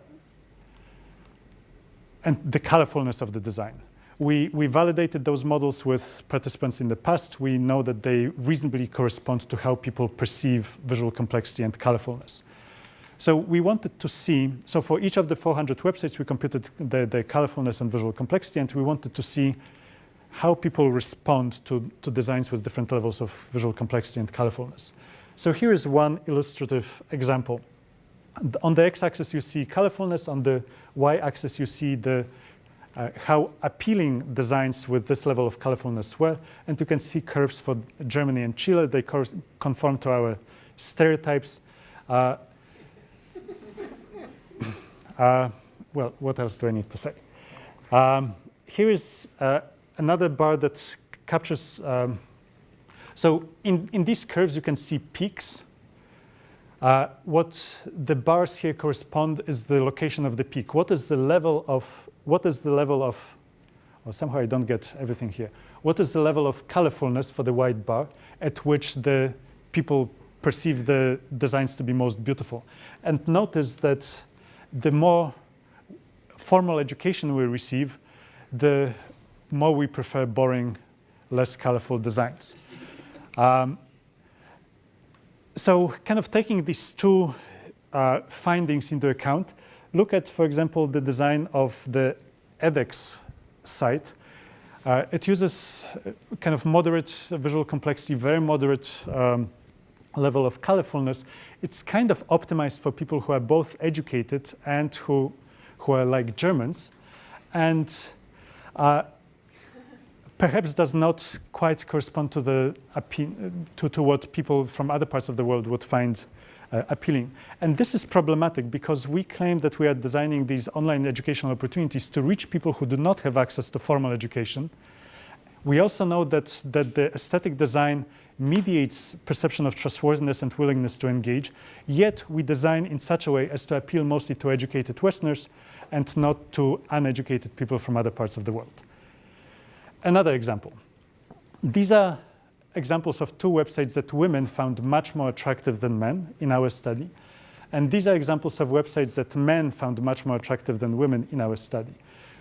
colorfulness of the design. We validated those models with participants in the past. We know that they reasonably correspond to how people perceive visual complexity and colorfulness. So we wanted to see, so for each of the 400 websites, we computed the colorfulness and visual complexity, and we wanted to see how people respond to designs with different levels of visual complexity and colorfulness. So here is one illustrative example. On the x-axis, you see colorfulness. On the y-axis, you see how appealing designs with this level of colorfulness were. And you can see curves for Germany and Chile. They conform to our stereotypes. Well, what else do I need to say? Here is another bar that captures. So in these curves, you can see peaks. What the bars here correspond is the location of the peak. What is the level of, oh, somehow I don't get everything here. What is the level of colorfulness for the white bar at which the people perceive the designs to be most beautiful? And notice that the more formal education we receive, the more we prefer boring, less colorful designs. So kind of taking these two findings into account, look at, for example, the design of the edX site. It uses kind of moderate visual complexity, very moderate level of colorfulness. It's kind of optimized for people who are both educated and who are like Germans, and perhaps does not quite correspond to to what people from other parts of the world would find appealing. And this is problematic because we claim that we are designing these online educational opportunities to reach people who do not have access to formal education. We also know that the aesthetic design mediates perception of trustworthiness and willingness to engage, yet we design in such a way as to appeal mostly to educated Westerners and not to uneducated people from other parts of the world. Another example. These are examples of two websites that women found much more attractive than men in our study. And these are examples of websites that men found much more attractive than women in our study.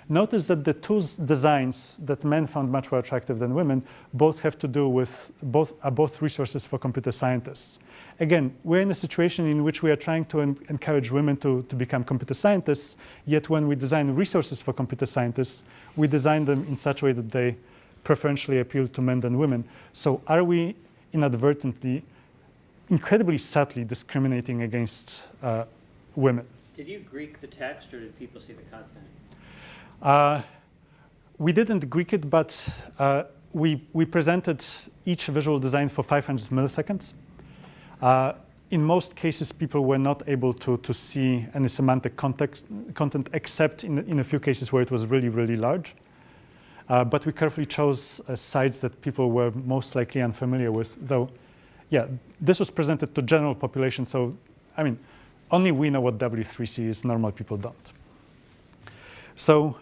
Notice that the two designs that men found much more attractive than women both have to do with both resources for computer scientists. Again, we're in a situation in which we are trying to encourage women to become computer scientists, yet when we design resources for computer scientists, we design them in such a way that they preferentially appeal to men than women. So are we inadvertently, incredibly subtly discriminating against women? Did you Greek the text, or did people see the content? We didn't Greek it, but we presented each visual design for 500 milliseconds. In most cases, people were not able to see any semantic content except in a few cases where it was really, really large. But we carefully chose sites that people were most likely unfamiliar with, though, yeah, this was presented to general population. So, I mean, only we know what W3C is, normal people don't. So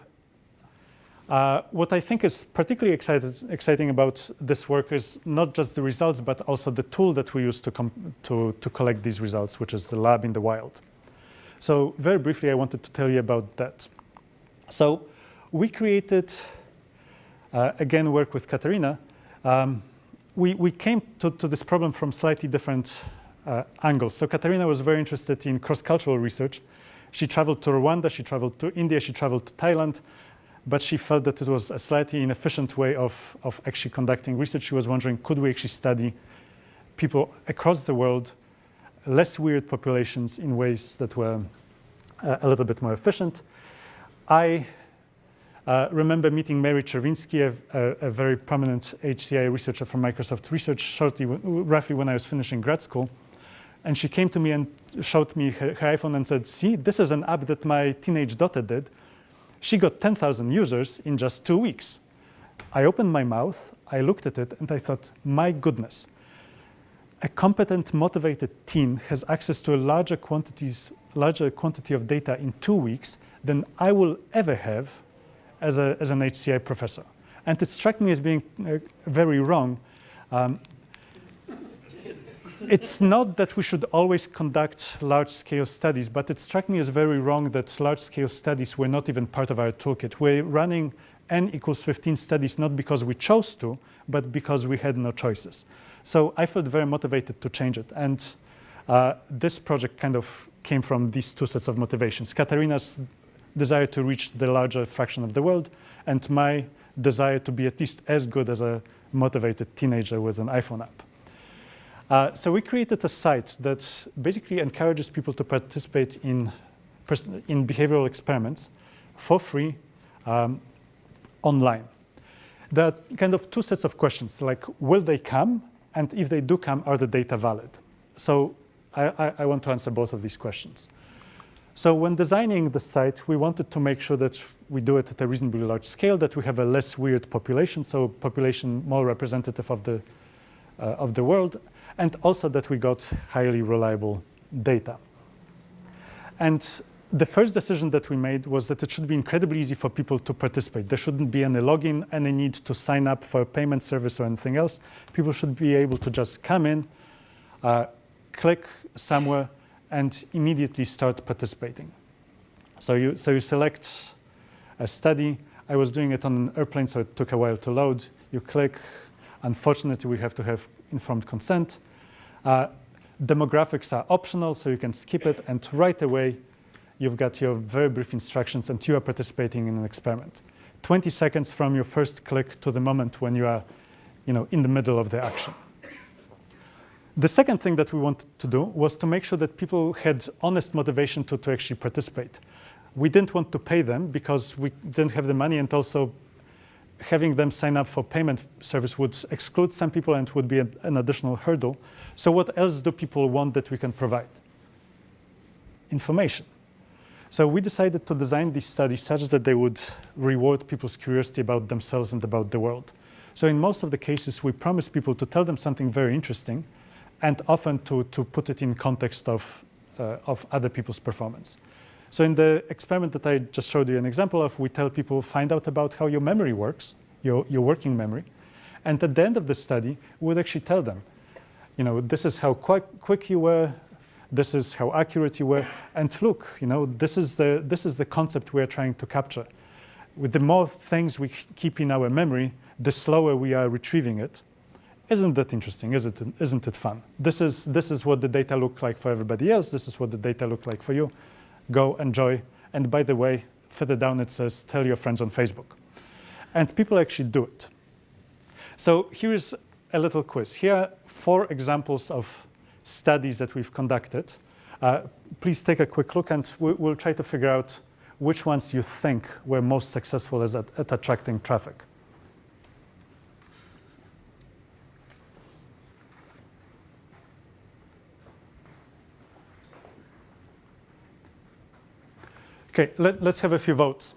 What I think is particularly exciting about this work is not just the results, but also the tool that we use to collect these results, which is the lab in the wild. So very briefly, I wanted to tell you about that. So we created, again, work with Katarina. We came to this problem from slightly different angles. So Katarina was very interested in cross-cultural research. She traveled to Rwanda, she traveled to India, she traveled to Thailand, but she felt that it was a slightly inefficient way of actually conducting research. She was wondering, could we actually study people across the world, less weird populations in ways that were a little bit more efficient? I remember meeting Mary Czerwiński, a very prominent HCI researcher from Microsoft Research, roughly when I was finishing grad school. And she came to me and showed me her iPhone and said, see, this is an app that my teenage daughter did. She got 10,000 users in just 2 weeks. I opened my mouth, I looked at it, and I thought, my goodness, a competent, motivated teen has access to a larger quantity of data in 2 weeks than I will ever have as an HCI professor. And it struck me as being very wrong. It's not that we should always conduct large-scale studies, but it struck me as very wrong that large-scale studies were not even part of our toolkit. We're running n equals 15 studies not because we chose to, but because we had no choices. So I felt very motivated to change it. And this project kind of came from these two sets of motivations. Katarina's desire to reach the larger fraction of the world, and my desire to be at least as good as a motivated teenager with an iPhone app. So we created a site that basically encourages people to participate in behavioral experiments for free online. There are kind of two sets of questions, like will they come? And if they do come, are the data valid? So I want to answer both of these questions. So when designing the site, we wanted to make sure that we do it at a reasonably large scale, that we have a less weird population, so population more representative of the world, and also that we got highly reliable data. And the first decision that we made was that it should be incredibly easy for people to participate. There shouldn't be any login, any need to sign up for a payment service or anything else. People should be able to just come in, click somewhere, and immediately start participating. So you select a study. I was doing it on an airplane, so it took a while to load. You click. Unfortunately, we have to have informed consent. Demographics are optional, so you can skip it, and right away, you've got your very brief instructions, and you are participating in an experiment. 20 seconds from your first click to the moment when you are, in the middle of the action. The second thing that we wanted to do was to make sure that people had honest motivation to actually participate. We didn't want to pay them because we didn't have the money, and also having them sign up for payment service would exclude some people and would be an additional hurdle. So what else do people want that we can provide? Information. So we decided to design these studies such that they would reward people's curiosity about themselves and about the world. So in most of the cases, we promise people to tell them something very interesting, and often to put it in context of other people's performance. So in the experiment that I just showed you an example of, we tell people, find out about how your memory works, your working memory. And at the end of the study, we would actually tell them, this is how quick you were, this is how accurate you were, and look, this is the concept we are trying to capture. With the more things we keep in our memory, the slower we are retrieving it. Isn't that interesting? Isn't it fun? This is what the data look like for everybody else. This is what the data look like for you. Go enjoy. And by the way, further down it says, tell your friends on Facebook. And people actually do it. So here is a little quiz. Here are 4 examples of studies that we've conducted. Please take a quick look, and we'll try to figure out which ones you think were most successful at attracting traffic. Okay, let's have a few votes.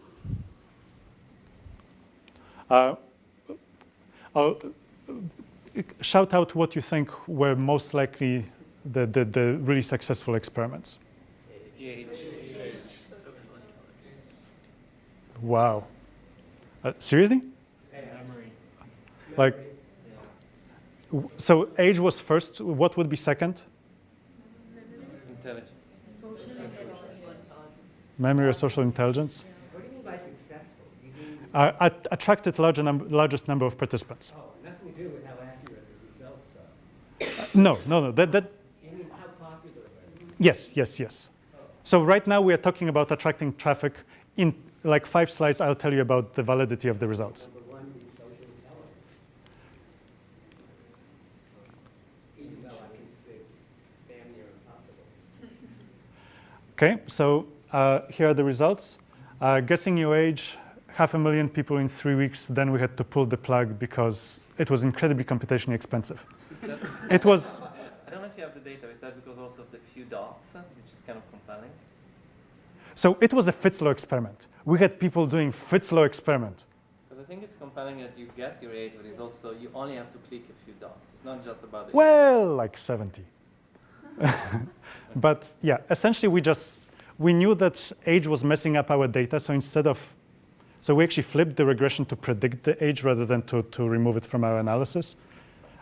Shout out what you think were most likely the really successful experiments. Wow. Seriously? Memory. Like, so age was first. What would be second? Intelligence. Memory or social intelligence? What do you mean by successful? You mean, Attracted largest number of participants. oh, nothing to do with how accurate the results are. No. That You mean how popular they are? yes. So right now we are talking about attracting traffic. In like 5 slides, I'll tell you about the validity of the results. Number one being social intelligence. Even though I can say it's damn near impossible. Okay, so here are the results. Guessing your age, 500,000 people in 3 weeks. Then we had to pull the plug because it was incredibly computationally expensive. It was. I don't know if you have the data. Is that because also of the few dots, which is kind of compelling? So it was a Fitz law experiment. We had people doing Fitz law experiment. Because I think it's compelling that you guess your age, but it's also you only have to click a few dots. It's not just about the Well, like 70. But yeah, essentially we knew that age was messing up our data. So we actually flipped the regression to predict the age rather than to remove it from our analysis.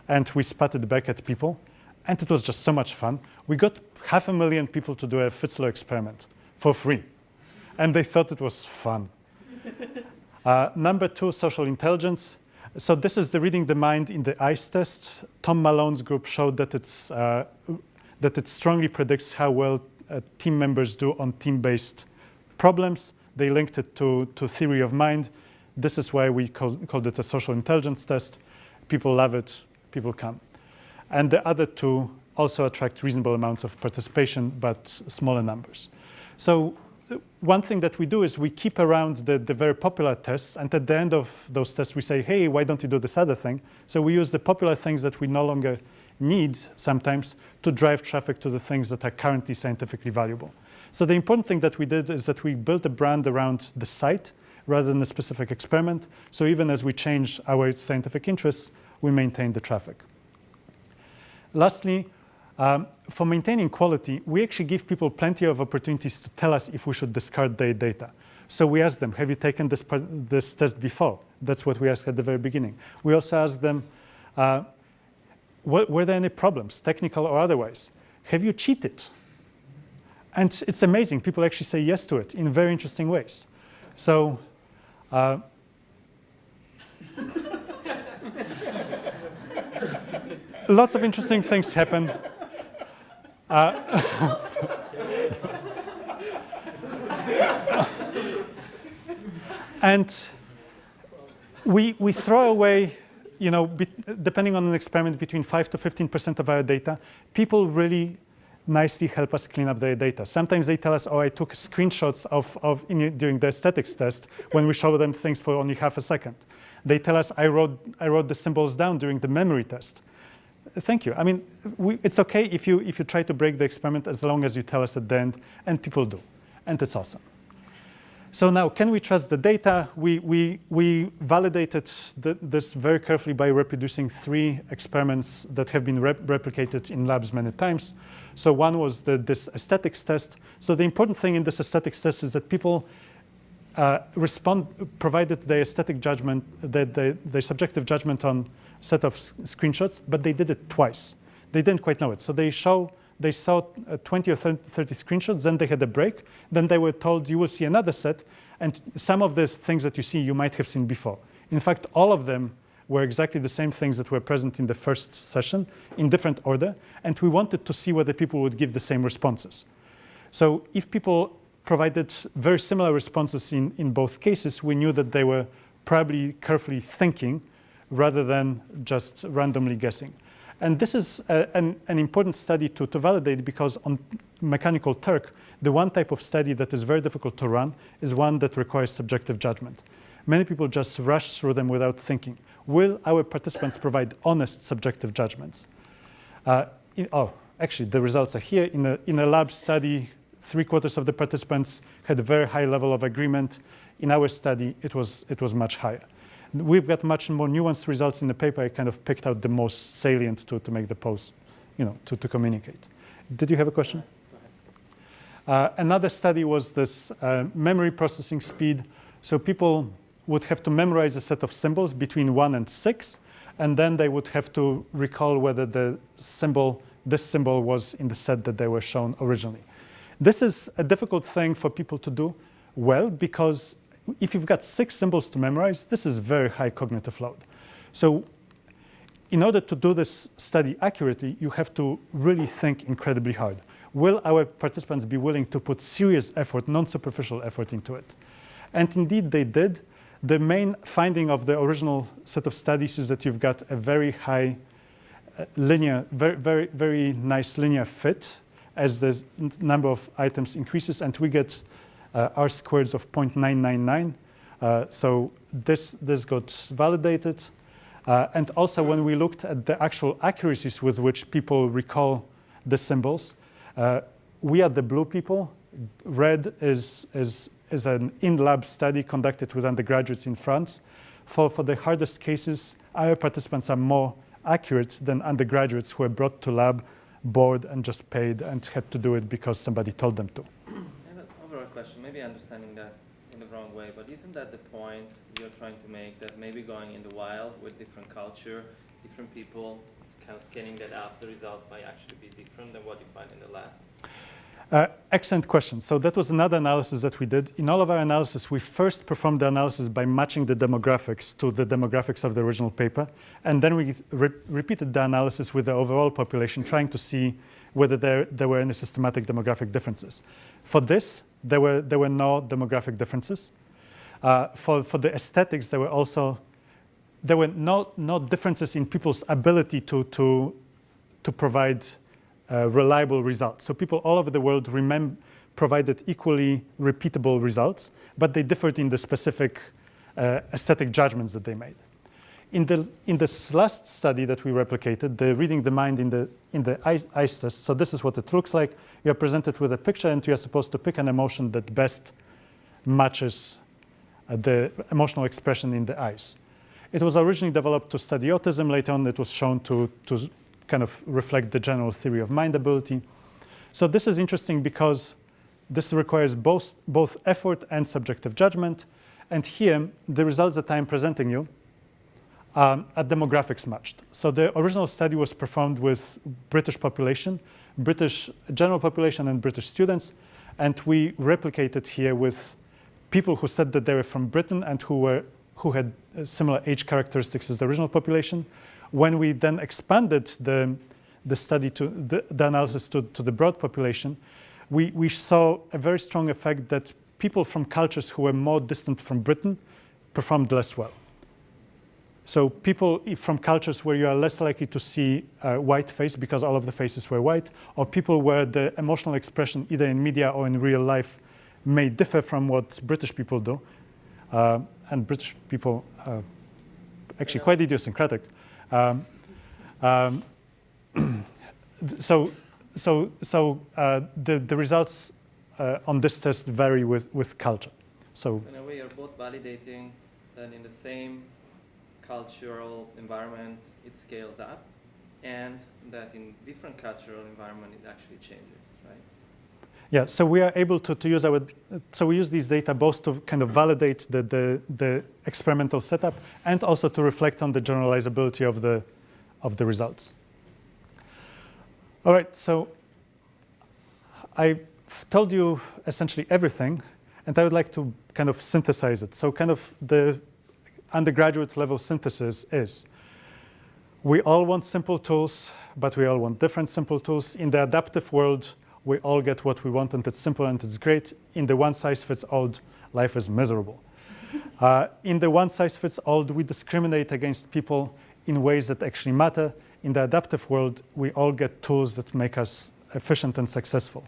And we spat it back at people. And it was just so much fun. We got 500,000 people to do a Fitz law experiment for free. And they thought it was fun. Number 2, social intelligence. So this is the reading the mind in the ICE test. Tom Malone's group showed that it strongly predicts how well team members do on team-based problems. They linked it to theory of mind. This is why we called it a social intelligence test. People love it. People come. And the other 2 also attract reasonable amounts of participation, but smaller numbers. So one thing that we do is we keep around the very popular tests, and at the end of those tests we say, hey, why don't you do this other thing? So we use the popular things that we no longer need sometimes to drive traffic to the things that are currently scientifically valuable. So the important thing that we did is that we built a brand around the site rather than a specific experiment. So even as we change our scientific interests, we maintain the traffic. Lastly, for maintaining quality, we actually give people plenty of opportunities to tell us if we should discard their data. So we ask them, have you taken this test before? That's what we asked at the very beginning. We also ask them, were there any problems, technical or otherwise? Have you cheated? And it's amazing. People actually say yes to it in very interesting ways. So lots of interesting things happen. And we throw away, depending on an experiment, between 5 to 15% of our data. People really nicely help us clean up their data. Sometimes they tell us, oh, I took screenshots during the aesthetics test when we show them things for only half a second. They tell us, I wrote the symbols down during the memory test. Thank you. I mean, it's okay if you try to break the experiment as long as you tell us at the end, and people do, and it's awesome. So now, can we trust the data? We validated this very carefully by reproducing 3 experiments that have been replicated in labs many times. So one was this aesthetics test. So the important thing in this aesthetics test is that people provided their aesthetic judgment, their subjective judgment on a set of screenshots, but they did it twice. They didn't quite know it. So they saw 20 or 30 screenshots, then they had a break. Then they were told, you will see another set, and some of the things that you see, you might have seen before. In fact, all of them were exactly the same things that were present in the first session in different order, and we wanted to see whether people would give the same responses. So if people provided very similar responses in both cases, we knew that they were probably carefully thinking rather than just randomly guessing. And this is an important study to validate, because on Mechanical Turk, the one type of study that is very difficult to run is one that requires subjective judgment. Many people just rush through them without thinking. Will our participants provide honest subjective judgments? Actually, the results are here. In a lab study, 3/4 of the participants had a very high level of agreement. In our study, it was much higher. We've got much more nuanced results in the paper. I kind of picked out the most salient to make the pose, to communicate. Did you have a question? Another study was this memory processing speed. So would have to memorize a set of symbols between 1 and 6, and then they would have to recall whether this symbol was in the set that they were shown originally. This is a difficult thing for people to do well, because if you've got 6 symbols to memorize, this is very high cognitive load. So in order to do this study accurately, you have to really think incredibly hard. Will our participants be willing to put serious effort, non-superficial effort into it? And indeed they did. The main finding of the original set of studies is that you've got a very high linear, very nice linear fit as the number of items increases, and we get R-squareds of 0.999. So this got validated. And also when we looked at the actual accuracies with which people recall the symbols, we are the blue people. Red is an in-lab study conducted with undergraduates in France. For the hardest cases, our participants are more accurate than undergraduates who were brought to lab, bored, and just paid and had to do it because somebody told them to. I have an overall question, maybe understanding that in the wrong way, but isn't that the point you're trying to make, that maybe going in the wild with different culture, different people, kind of scanning that out, the results might actually be different than what you find in the lab? Excellent question. So that was another analysis that we did. In all of our analysis, we first performed the analysis by matching the demographics to the demographics of the original paper. And then we repeated the analysis with the overall population, trying to see whether there were any systematic demographic differences. For this, there were no demographic differences. For the aesthetics, there were no differences in people's ability to provide reliable results. So people all over the world provided equally repeatable results, but they differed in the specific aesthetic judgments that they made. In this last study that we replicated, the reading the mind in the eyes test, so this is what it looks like. You are presented with a picture and you are supposed to pick an emotion that best matches the emotional expression in the eyes. It was originally developed to study autism. Later on, it was shown to kind of reflect the general theory of mind ability. So this is interesting because this requires both effort and subjective judgment. And here, the results that I'm presenting you are demographics matched. So the original study was performed with British population, British general population, and British students. And we replicated here with people who said that they were from Britain and who had similar age characteristics as the original population. When we then expanded the study to the analysis to the broad population, we saw a very strong effect that people from cultures who were more distant from Britain performed less well. So people from cultures where you are less likely to see a white face because all of the faces were white, or people where the emotional expression either in media or in real life may differ from what British people do, and British people are actually quite idiosyncratic. So the results on this test vary with culture. So in a way, you're both validating that in the same cultural environment it scales up, and that in different cultural environment it actually changes, right? Yeah, so we are able to use we use these data both to kind of validate the experimental setup and also to reflect on the generalizability of the results. All right, so I've told you essentially everything, and I would like to kind of synthesize it. So kind of the undergraduate level synthesis is, we all want simple tools, but we all want different simple tools. In the adaptive world, we all get what we want, and it's simple and it's great. In the one-size-fits-all, life is miserable. In the one-size-fits-all, we discriminate against people in ways that actually matter. In the adaptive world, we all get tools that make us efficient and successful.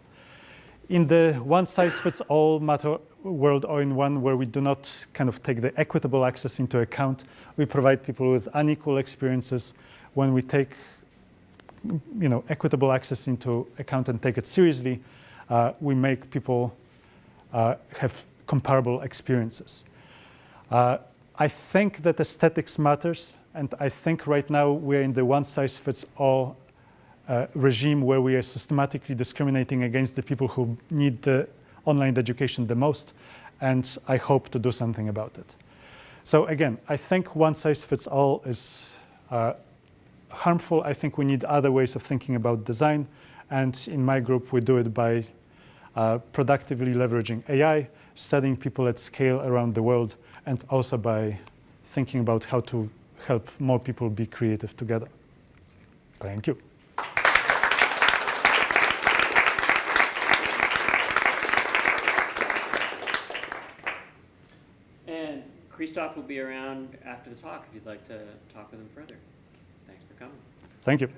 In the one-size-fits-all matter world, or in one where we do not kind of take the equitable access into account, we provide people with unequal experiences. When we take equitable access into account and take it seriously, we make people have comparable experiences. I think that aesthetics matters, and I think right now we're in the one-size-fits-all regime where we are systematically discriminating against the people who need the online education the most, and I hope to do something about it. So again, I think one size fits all is harmful. I think we need other ways of thinking about design. And in my group, we do it by productively leveraging AI, studying people at scale around the world, and also by thinking about how to help more people be creative together. Thank you. And Krzystof will be around after the talk if you'd like to talk with him further. Thanks for coming. Thank you.